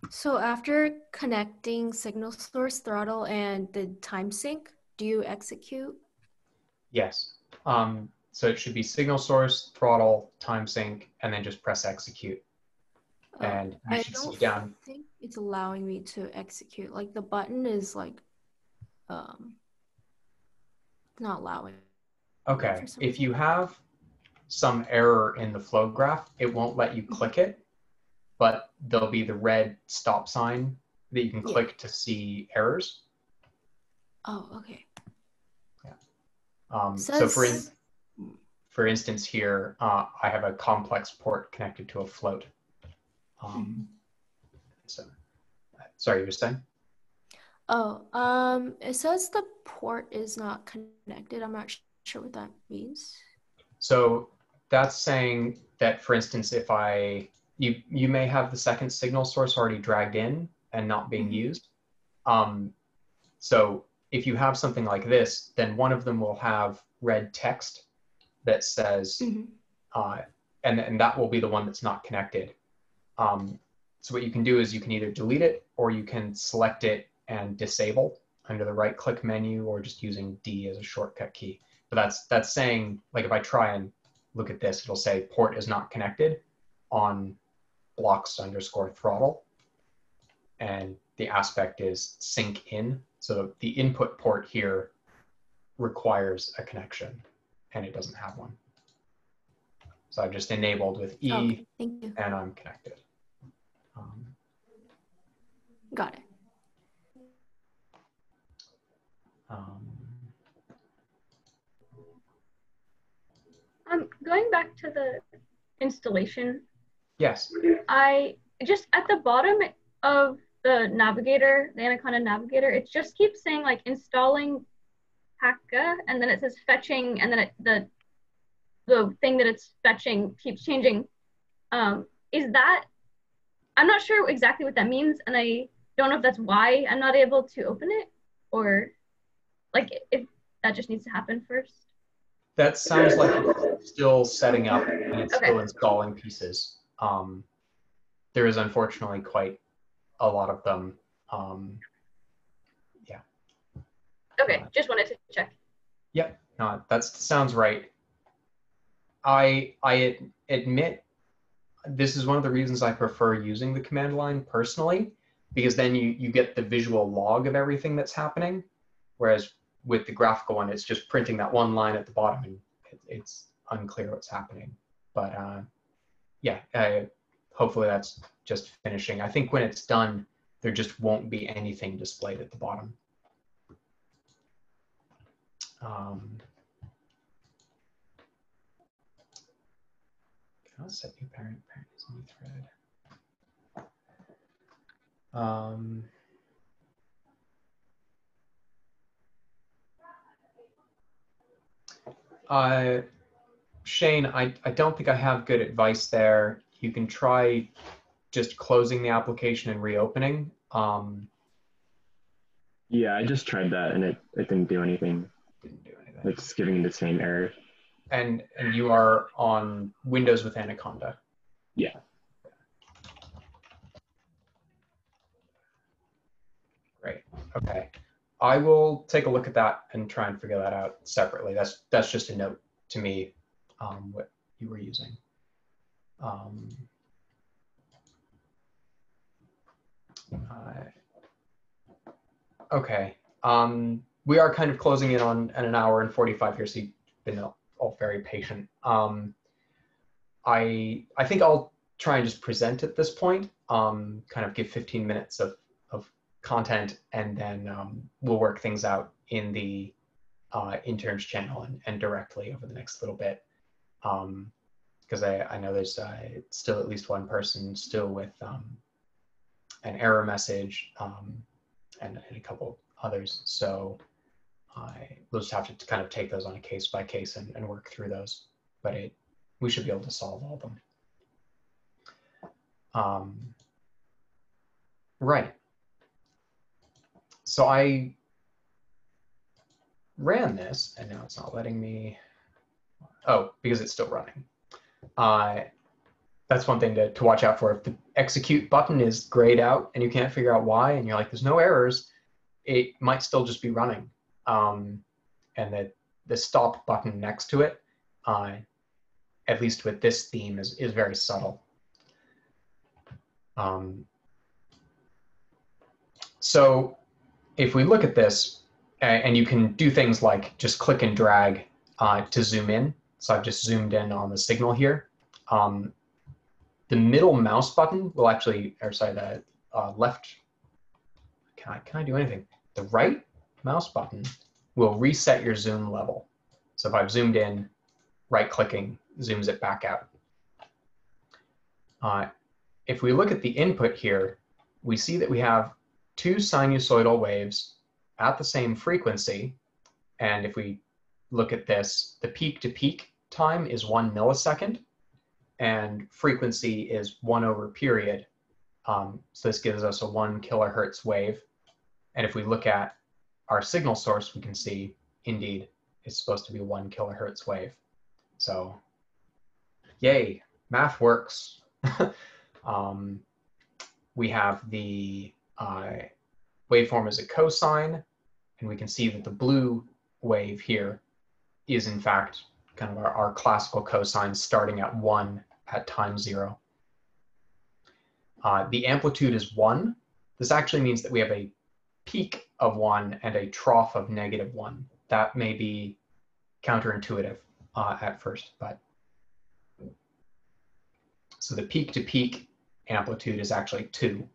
Speaker 11: So after connecting signal source, throttle, and the time sync, do you execute?
Speaker 1: Yes. So it should be signal source, throttle, time sync, and then just press execute. And you should see down.
Speaker 11: I think it's allowing me to execute. Like the button is like, not allowing.
Speaker 1: Okay. If you have some error in the flow graph, it won't let you click it, but there'll be the red stop sign that you can click to see errors.
Speaker 11: Oh, okay.
Speaker 1: Yeah. So for instance here, I have a complex port connected to a float. So, sorry, you were saying?
Speaker 11: Oh, it says the port is not connected. I'm not sure what that means.
Speaker 1: So that's saying that, for instance, if you may have the second signal source already dragged in and not being used. So if you have something like this, then one of them will have red text that says, and that will be the one that's not connected. So what you can do is you can either delete it or you can select it and disable under the right click menu or just using D as a shortcut key. But that's saying, like if I try and look at this, it'll say port is not connected on blocks_throttle. And the aspect is sync in. So the input port here requires a connection and it doesn't have one. So I've just enabled with E,
Speaker 11: okay, thank you.
Speaker 1: And I'm connected.
Speaker 11: Got it.
Speaker 2: Going back to the installation.
Speaker 1: Yes.
Speaker 2: I just at the bottom of the navigator, the Anaconda navigator, it just keeps saying like installing Paca, and then it says fetching, and then the thing that it's fetching keeps changing. Is that, I'm not sure exactly what that means, and I don't know if that's why I'm not able to open it, or like if that just needs to happen first.
Speaker 1: That sounds like it's still setting up and it's still installing pieces. There is unfortunately quite a lot of them. Yeah.
Speaker 2: Okay, just wanted to check.
Speaker 1: Yep, no, that sounds right. I admit this is one of the reasons I prefer using the command line personally, because then you get the visual log of everything that's happening, whereas with the graphical one, it's just printing that one line at the bottom and it's unclear what's happening. But yeah, hopefully that's just finishing. I think when it's done, there just won't be anything displayed at the bottom. I'll set new parent is new thread. Shane, I don't think I have good advice there. You can try just closing the application and reopening.
Speaker 8: Yeah, I just tried that and it didn't do anything.
Speaker 1: Didn't do anything.
Speaker 8: It's giving the same error.
Speaker 1: And you are on Windows with Anaconda.
Speaker 8: Yeah.
Speaker 1: Great. Okay. I will take a look at that and try and figure that out separately. That's just a note to me, what you were using. Okay. We are kind of closing in on an hour and 45 here, so you've been all very patient. I think I'll try and just present at this point, kind of give 15 minutes of content, and then we'll work things out in the interns channel and directly over the next little bit. Because I know there's still at least one person still with an error message and a couple others. So we'll just have to kind of take those on a case by case and work through those. But we should be able to solve all of them. Right. So I ran this, and now it's not letting me. Oh, because it's still running. That's one thing to watch out for. If the execute button is grayed out and you can't figure out why, and you're like, there's no errors, it might still just be running. And the stop button next to it, at least with this theme, is very subtle. So if we look at this, and you can do things like just click and drag to zoom in. So I've just zoomed in on the signal here. The middle mouse button will actually, or sorry, the left, can I do anything? The right mouse button will reset your zoom level. So if I've zoomed in, right-clicking zooms it back out. If we look at the input here, we see that we have two sinusoidal waves at the same frequency. And if we look at this, the peak-to-peak time is 1 millisecond, and frequency is 1/period. So this gives us a 1 kilohertz wave. And if we look at our signal source, we can see, indeed, it's supposed to be 1 kilohertz wave. So, yay, math works. We have the waveform as a cosine, and we can see that the blue wave here is, in fact, kind of our classical cosine starting at 1 at time 0. The amplitude is 1. This actually means that we have a peak of 1 and a trough of -1. That may be counterintuitive at first, but so the peak-to-peak amplitude is actually 2.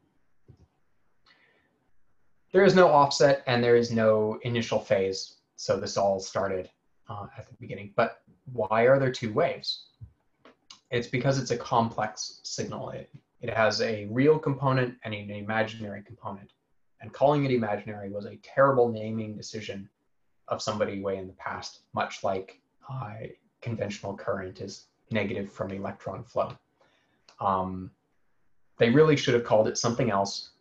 Speaker 1: There is no offset and there is no initial phase, so this all started at the beginning. But why are there 2 waves? It's because it's a complex signal. It has a real component and an imaginary component. And calling it imaginary was a terrible naming decision of somebody way in the past, much like conventional current is negative from electron flow. They really should have called it something else.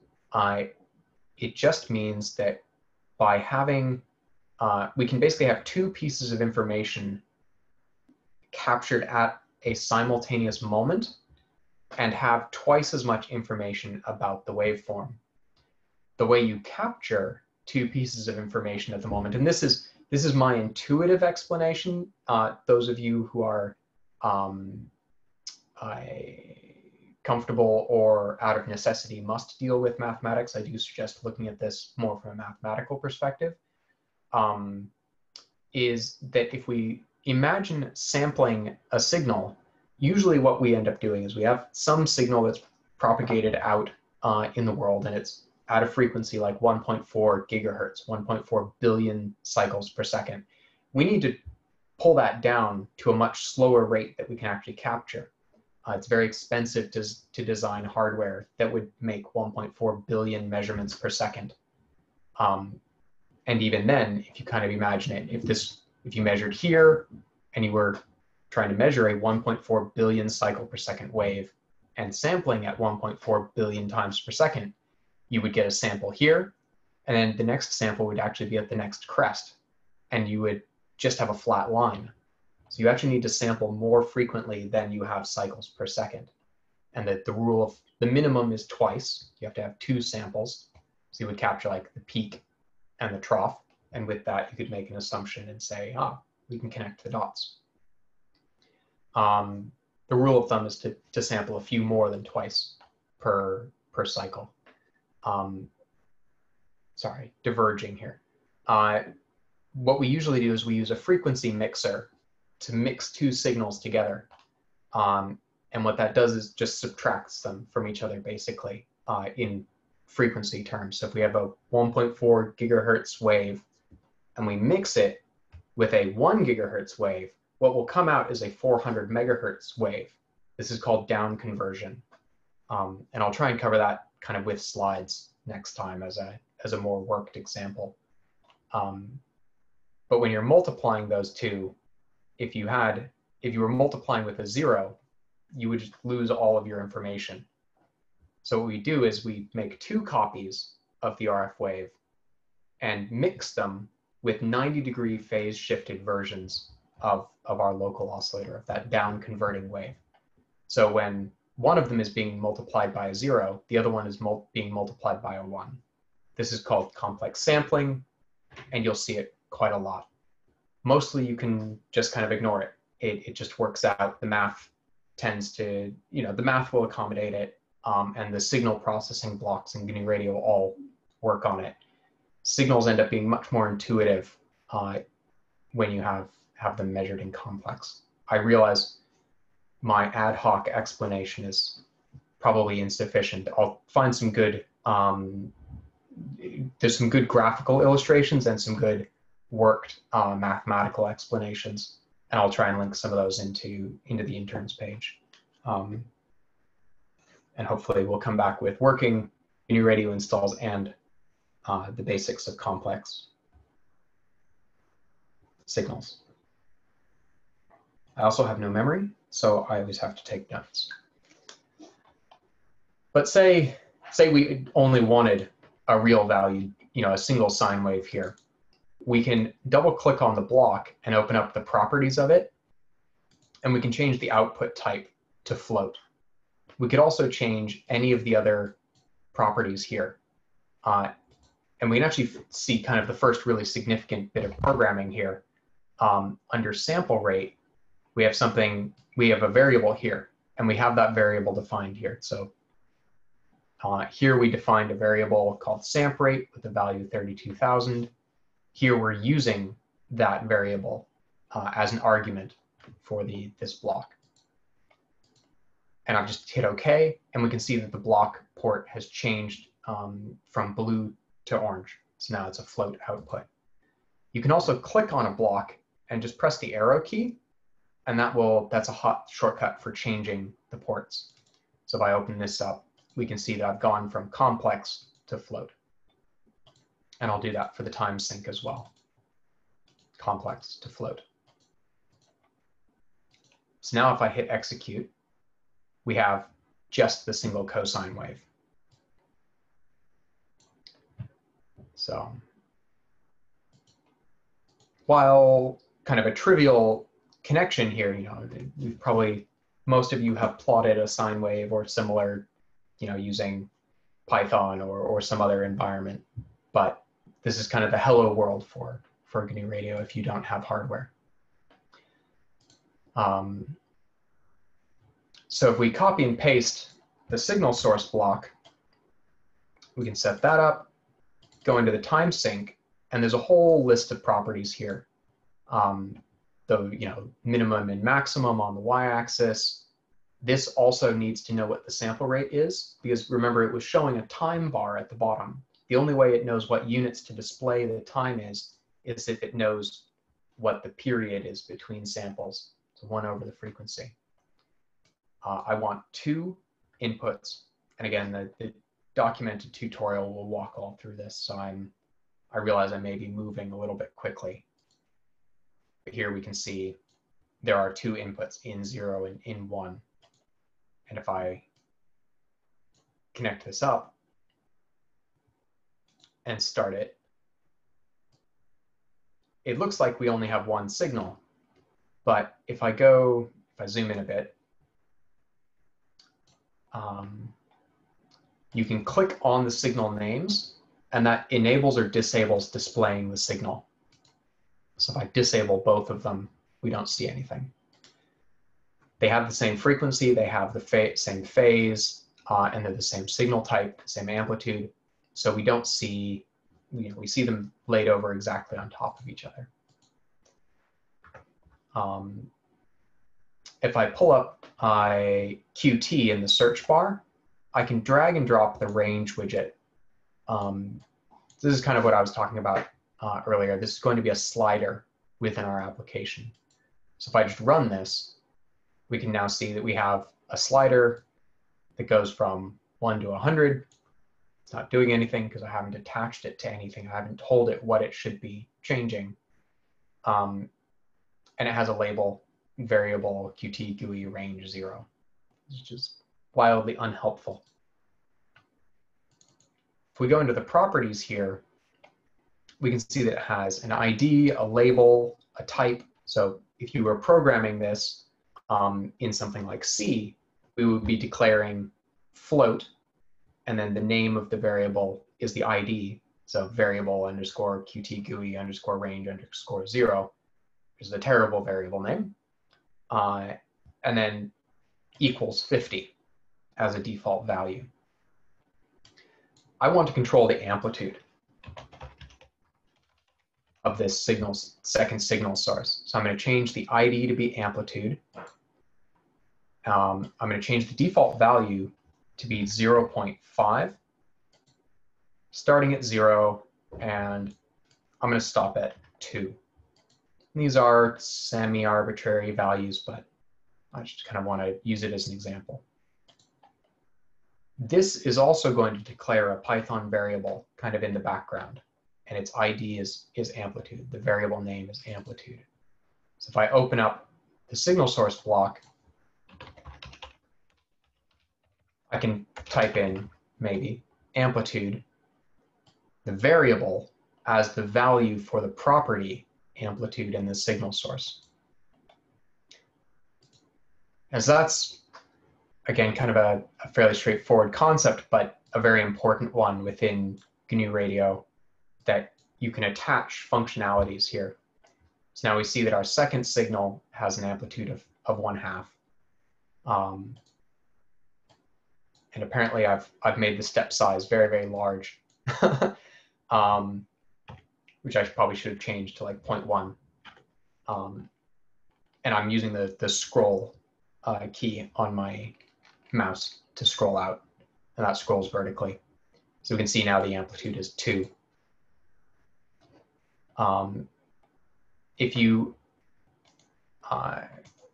Speaker 1: It just means that by having, we can basically have 2 pieces of information captured at a simultaneous moment and have twice as much information about the waveform. The way you capture 2 pieces of information at the moment, and this is my intuitive explanation. Those of you who are comfortable or out of necessity must deal with mathematics, I do suggest looking at this more from a mathematical perspective, is that if we imagine sampling a signal, usually what we end up doing is we have some signal that's propagated out in the world, and it's at a frequency like 1.4 gigahertz, 1.4 billion cycles per second. We need to pull that down to a much slower rate that we can actually capture. It's very expensive to design hardware that would make 1.4 billion measurements per second. And even then, if you kind of imagine it, if you measured here and you were trying to measure a 1.4 billion cycle per second wave and sampling at 1.4 billion times per second, you would get a sample here, and then the next sample would actually be at the next crest. and you would just have a flat line. So you actually need to sample more frequently than you have cycles per second. And that the rule of the minimum is twice. You have to have 2 samples. So you would capture like the peak and the trough. And with that, you could make an assumption and say, we can connect the dots. The rule of thumb is to sample a few more than twice per cycle. Sorry, diverging here. What we usually do is we use a frequency mixer to mix 2 signals together. And what that does is just subtracts them from each other, basically, in frequency terms. So if we have a 1.4 gigahertz wave and we mix it with a 1 gigahertz wave, what will come out is a 400 megahertz wave. This is called down conversion. And I'll try and cover that kind of with slides next time as a more worked example. But when you're multiplying those two, if you were multiplying with a 0, you would just lose all of your information. So what we do is we make 2 copies of the RF wave and mix them with 90-degree phase shifted versions of our local oscillator, of that down converting wave. So when one of them is being multiplied by a 0, the other one is being multiplied by a 1. This is called complex sampling, and you'll see it quite a lot. Mostly you can just kind of ignore it. It just works out. The math tends to, the math will accommodate it, and the signal processing blocks in GNU Radio all work on it. Signals end up being much more intuitive when you have them measured in complex. I realize my ad hoc explanation is probably insufficient. I'll find some good, there's some good graphical illustrations and some good worked mathematical explanations, and I'll try and link some of those into the interns page. And hopefully we'll come back with working GNU Radio installs and the basics of complex signals. I also have no memory, so I always have to take notes. But say we only wanted a real value, a single sine wave here. We can double click on the block and open up the properties of it, and we can change the output type to float. We could also change any of the other properties here. And we can actually see kind of the first really significant bit of programming here. Under sample rate, we have a variable here, and we have that variable defined here. So here we defined a variable called samp rate with the value 32,000. Here we're using that variable as an argument for this block. And I've just hit OK, and we can see that the block port has changed from blue to orange. So now it's a float output. You can also click on a block and just press the arrow key, and that's a hot shortcut for changing the ports. So if I open this up, we can see that I've gone from complex to float. And I'll do that for the time sync as well. Complex to float. So now if I hit execute, we have just the single cosine wave. So while kind of a trivial connection here, most of you have plotted a sine wave or similar, using Python or some other environment. But this is kind of the hello world for GNU Radio if you don't have hardware. So if we copy and paste the signal source block, we can set that up, go into the time sync, and there's a whole list of properties here. The minimum and maximum on the y-axis. This also needs to know what the sample rate is, because remember, it was showing a time bar at the bottom. The only way it knows what units to display the time is if it knows what the period is between samples, so 1 over the frequency. I want 2 inputs, and again, the documented tutorial will walk all through this, so I realize I may be moving a little bit quickly. But here we can see there are 2 inputs, in 0 and in 1. And if I connect this up and start it, it looks like we only have one signal. But if I zoom in a bit, you can click on the signal names, and that enables or disables displaying the signal. So if I disable both of them, we don't see anything. They have the same frequency, they have the same phase, and they're the same signal type, same amplitude. So we don't see, we see them laid over exactly on top of each other. If I pull up QT in the search bar, I can drag and drop the range widget. This is kind of what I was talking about earlier. This is going to be a slider within our application. So if I just run this, we can now see that we have a slider that goes from 1 to 100. It's not doing anything because I haven't attached it to anything. I haven't told it what it should be changing. And it has a label, variable Qt GUI range 0, which is wildly unhelpful. If we go into the properties here, we can see that it has an ID, a label, a type. So if you were programming this in something like C, we would be declaring float, and then the name of the variable is the ID. So variable underscore Qt GUI underscore range underscore 0, which is a terrible variable name. And then equals 50 as a default value. I want to control the amplitude of this second signal source. So I'm going to change the ID to be amplitude. I'm going to change the default value to be 0.5, starting at 0, and I'm going to stop at 2. And these are semi-arbitrary values, but I just kind of want to use it as an example. This is also going to declare a Python variable kind of in the background, and its ID is amplitude. The variable name is amplitude. So if I open up the signal source block, I can type in maybe amplitude, the variable as the value for the property amplitude in the signal source. As that's, again, kind of a fairly straightforward concept, but a very important one within GNU Radio, that you can attach functionalities here. So now we see that our second signal has an amplitude of 1/2. And apparently I've made the step size very, very large, which I probably should have changed to like 0.1. And I'm using the scroll key on my mouse to scroll out, and that scrolls vertically. So we can see now the amplitude is 2. If you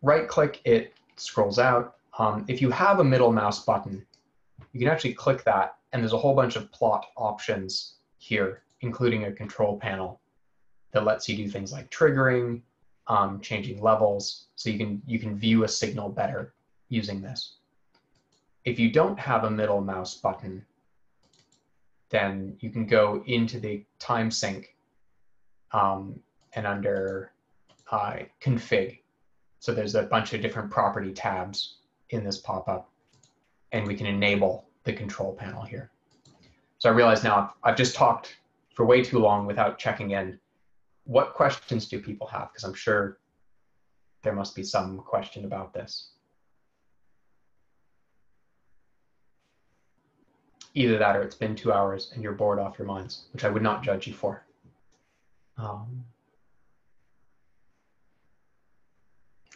Speaker 1: right click, it scrolls out. If you have a middle mouse button, you can actually click that, and there's a whole bunch of plot options here, including a control panel that lets you do things like triggering, changing levels, so you can view a signal better using this. If you don't have a middle mouse button, then you can go into the time sync and under config. So there's a bunch of different property tabs in this pop-up, and we can enable the control panel here. So I realize now I've just talked for way too long without checking in. What questions do people have? Because I'm sure there must be some question about this. Either that or it's been 2 hours and you're bored off your minds, which I would not judge you for.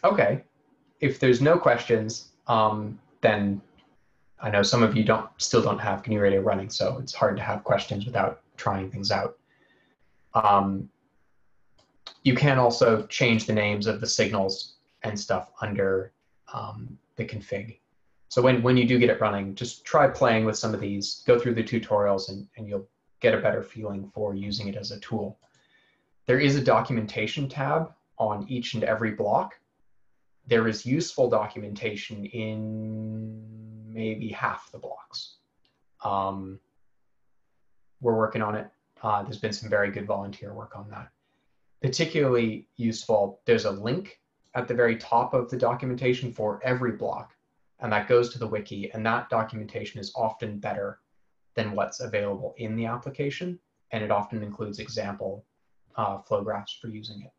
Speaker 1: Okay, if there's no questions, then I know some of you still don't have GNU Radio running, so it's hard to have questions without trying things out. You can also change the names of the signals and stuff under the config. So when you do get it running, just try playing with some of these, go through the tutorials, and you'll get a better feeling for using it as a tool. There is a documentation tab on each and every block. There is useful documentation in maybe half the blocks. We're working on it. There's been some very good volunteer work on that. particularly useful, there's a link at the very top of the documentation for every block, and that goes to the wiki, and that documentation is often better than what's available in the application, and it often includes example flow graphs for using it.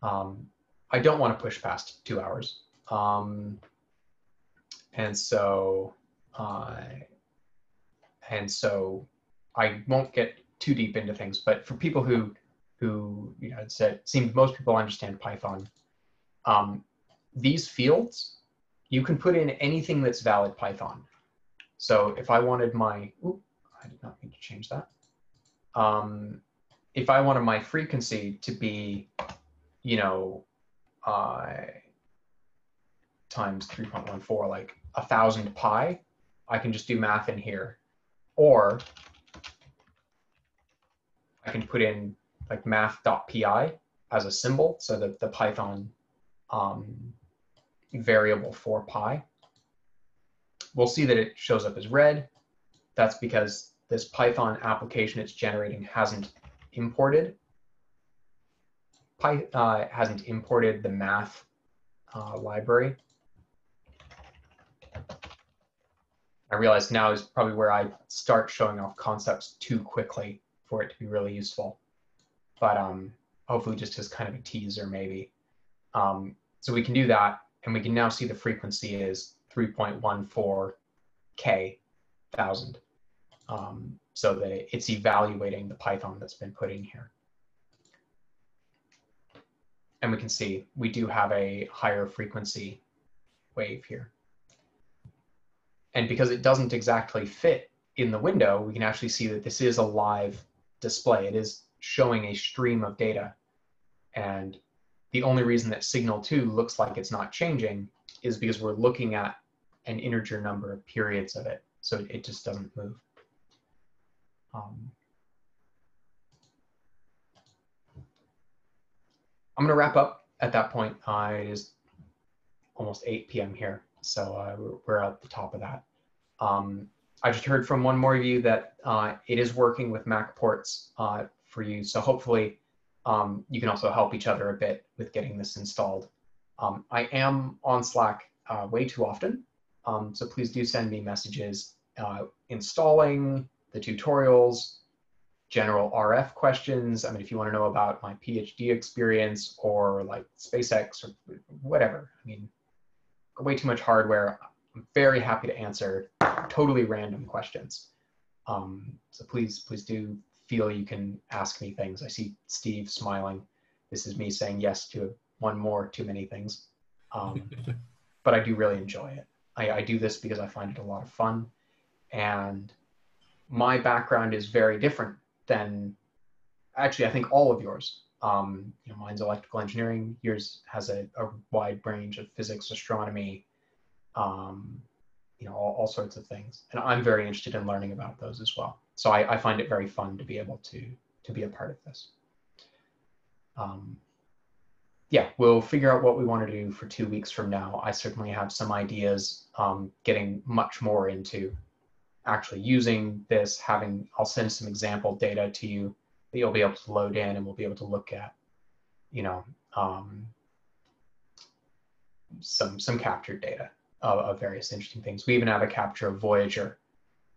Speaker 1: I don't want to push past 2 hours. And so I won't get too deep into things, but for people who you know, it seems most people understand Python. These fields, you can put in anything that's valid Python. So if I wanted my, I did not mean to change that. If I wanted my frequency to be, you know, times 3.14, like 1,000 pi, I can just do math in here. Or I can put in like math.pi as a symbol, so that the Python variable for pi. We'll see that it shows up as red. That's because this Python application it's generating hasn't imported the math library. I realize now is probably where I start showing off concepts too quickly for it to be really useful. But hopefully just as kind of a teaser maybe. So we can do that, and we can now see the frequency is 3.14 K thousand. So that it's evaluating the Python that's been put in here. And we can see we do have a higher frequency wave here. And because it doesn't exactly fit in the window, we can actually see that this is a live display. It is showing a stream of data. And the only reason that signal 2 looks like it's not changing is because we're looking at an integer number of periods of it. So it just doesn't move. I'm going to wrap up at that point. It is almost 8 p.m. here, so we're at the top of that. I just heard from one more of you that it is working with Mac ports for you, so hopefully you can also help each other a bit with getting this installed. I am on Slack way too often, so please do send me messages installing the tutorials, general RF questions. I mean, if you want to know about my PhD experience or like SpaceX or whatever, I mean, way too much hardware. I'm very happy to answer totally random questions. So please do feel you can ask me things. I see Steve smiling. This is me saying yes to one more too many things. But I do really enjoy it. I do this because I find it a lot of fun. And my background is very different than, actually, I think all of yours. You know, mine's electrical engineering. Yours has a wide range of physics, astronomy, you know, all sorts of things. And I'm very interested in learning about those as well. So I find it very fun to be able to be a part of this. Yeah, we'll figure out what we want to do for 2 weeks from now. I certainly have some ideas, getting much more into actually using this, I'll send some example data to you that you'll be able to load in, and we'll be able to look at, you know, some captured data of various interesting things. We even have a capture of Voyager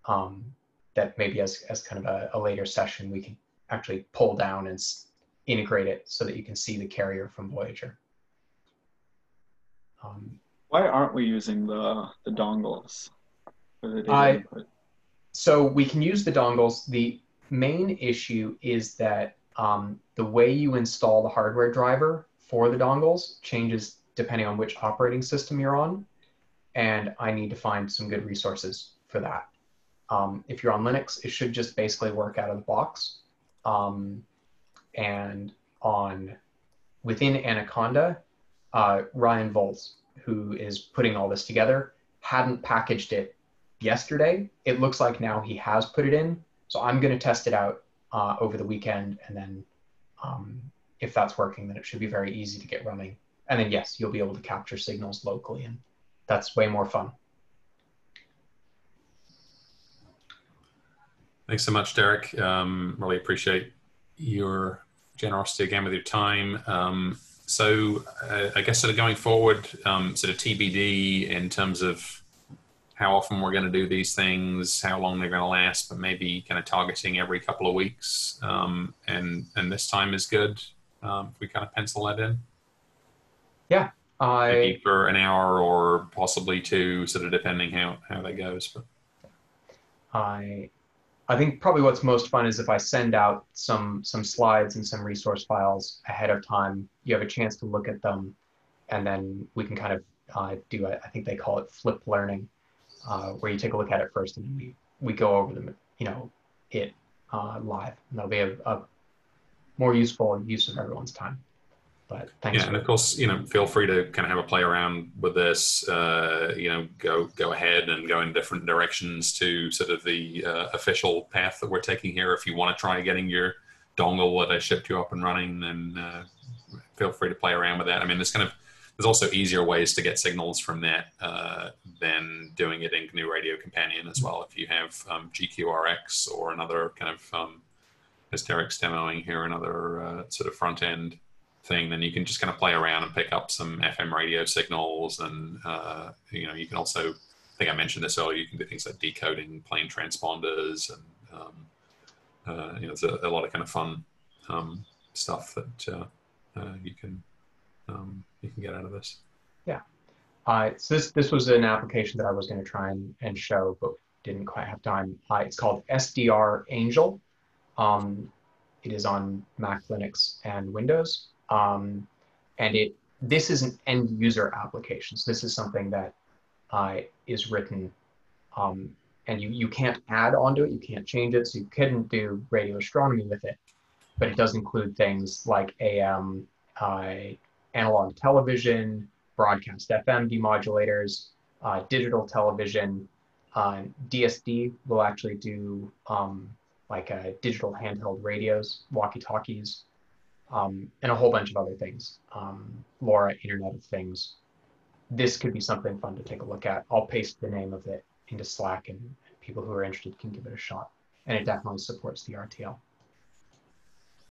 Speaker 1: that maybe as kind of a later session, we can actually pull down and integrate it so that you can see the carrier from Voyager.
Speaker 6: Why aren't we using the dongles for the data input?
Speaker 1: So we can use the dongles. The main issue is that the way you install the hardware driver for the dongles changes depending on which operating system you're on. And I need to find some good resources for that. If you're on Linux, it should just basically work out of the box. And within Anaconda, Ryan Volz, who is putting all this together, hadn't packaged it yesterday. It looks like now he has put it in. So I'm going to test it out over the weekend. And then if that's working, then it should be very easy to get running. And then, yes, you'll be able to capture signals locally. And that's way more fun.
Speaker 14: Thanks so much, Derek. Really appreciate your generosity again with your time. So I guess sort of going forward, sort of TBD in terms of how often we're going to do these things, how long they're going to last, but maybe kind of targeting every couple of weeks. And this time is good. If we kind of pencil that in.
Speaker 1: Yeah.
Speaker 14: Maybe for an hour or possibly two, sort of depending how that goes. But
Speaker 1: I think probably what's most fun is if I send out some slides and some resource files ahead of time, you have a chance to look at them, and then we can kind of do I think they call it flip learning, where you take a look at it first and then we go over them, live. And that'll be a more useful use of everyone's time. But thanks.
Speaker 14: Yeah, and of course, feel free to kind of have a play around with this. Go ahead and go in different directions to sort of the official path that we're taking here. If you want to try getting your dongle that I shipped you up and running, then feel free to play around with that. I mean, there's also easier ways to get signals from that than doing it in GNU Radio Companion as well. If you have GQRX or another kind of Hysterix demoing here, another sort of front end thing, then you can just kind of play around and pick up some FM radio signals. And, you can also, I think I mentioned this earlier, you can do things like decoding plane transponders and, there's a lot of kind of fun stuff that you can get out of this.
Speaker 1: Yeah. So this was an application that I was going to try and show, but didn't quite have time. It's called SDR Angel. It is on Mac, Linux, and Windows. And this is an end user application. So this is something that is written, and you can't add onto it. You can't change it. So you couldn't do radio astronomy with it, but it does include things like AM, analog television, broadcast FM demodulators, digital television. DSD will actually do digital handheld radios, walkie-talkies, and a whole bunch of other things. LoRa, Internet of Things. This could be something fun to take a look at. I'll paste the name of it into Slack, and people who are interested can give it a shot. And it definitely supports the RTL.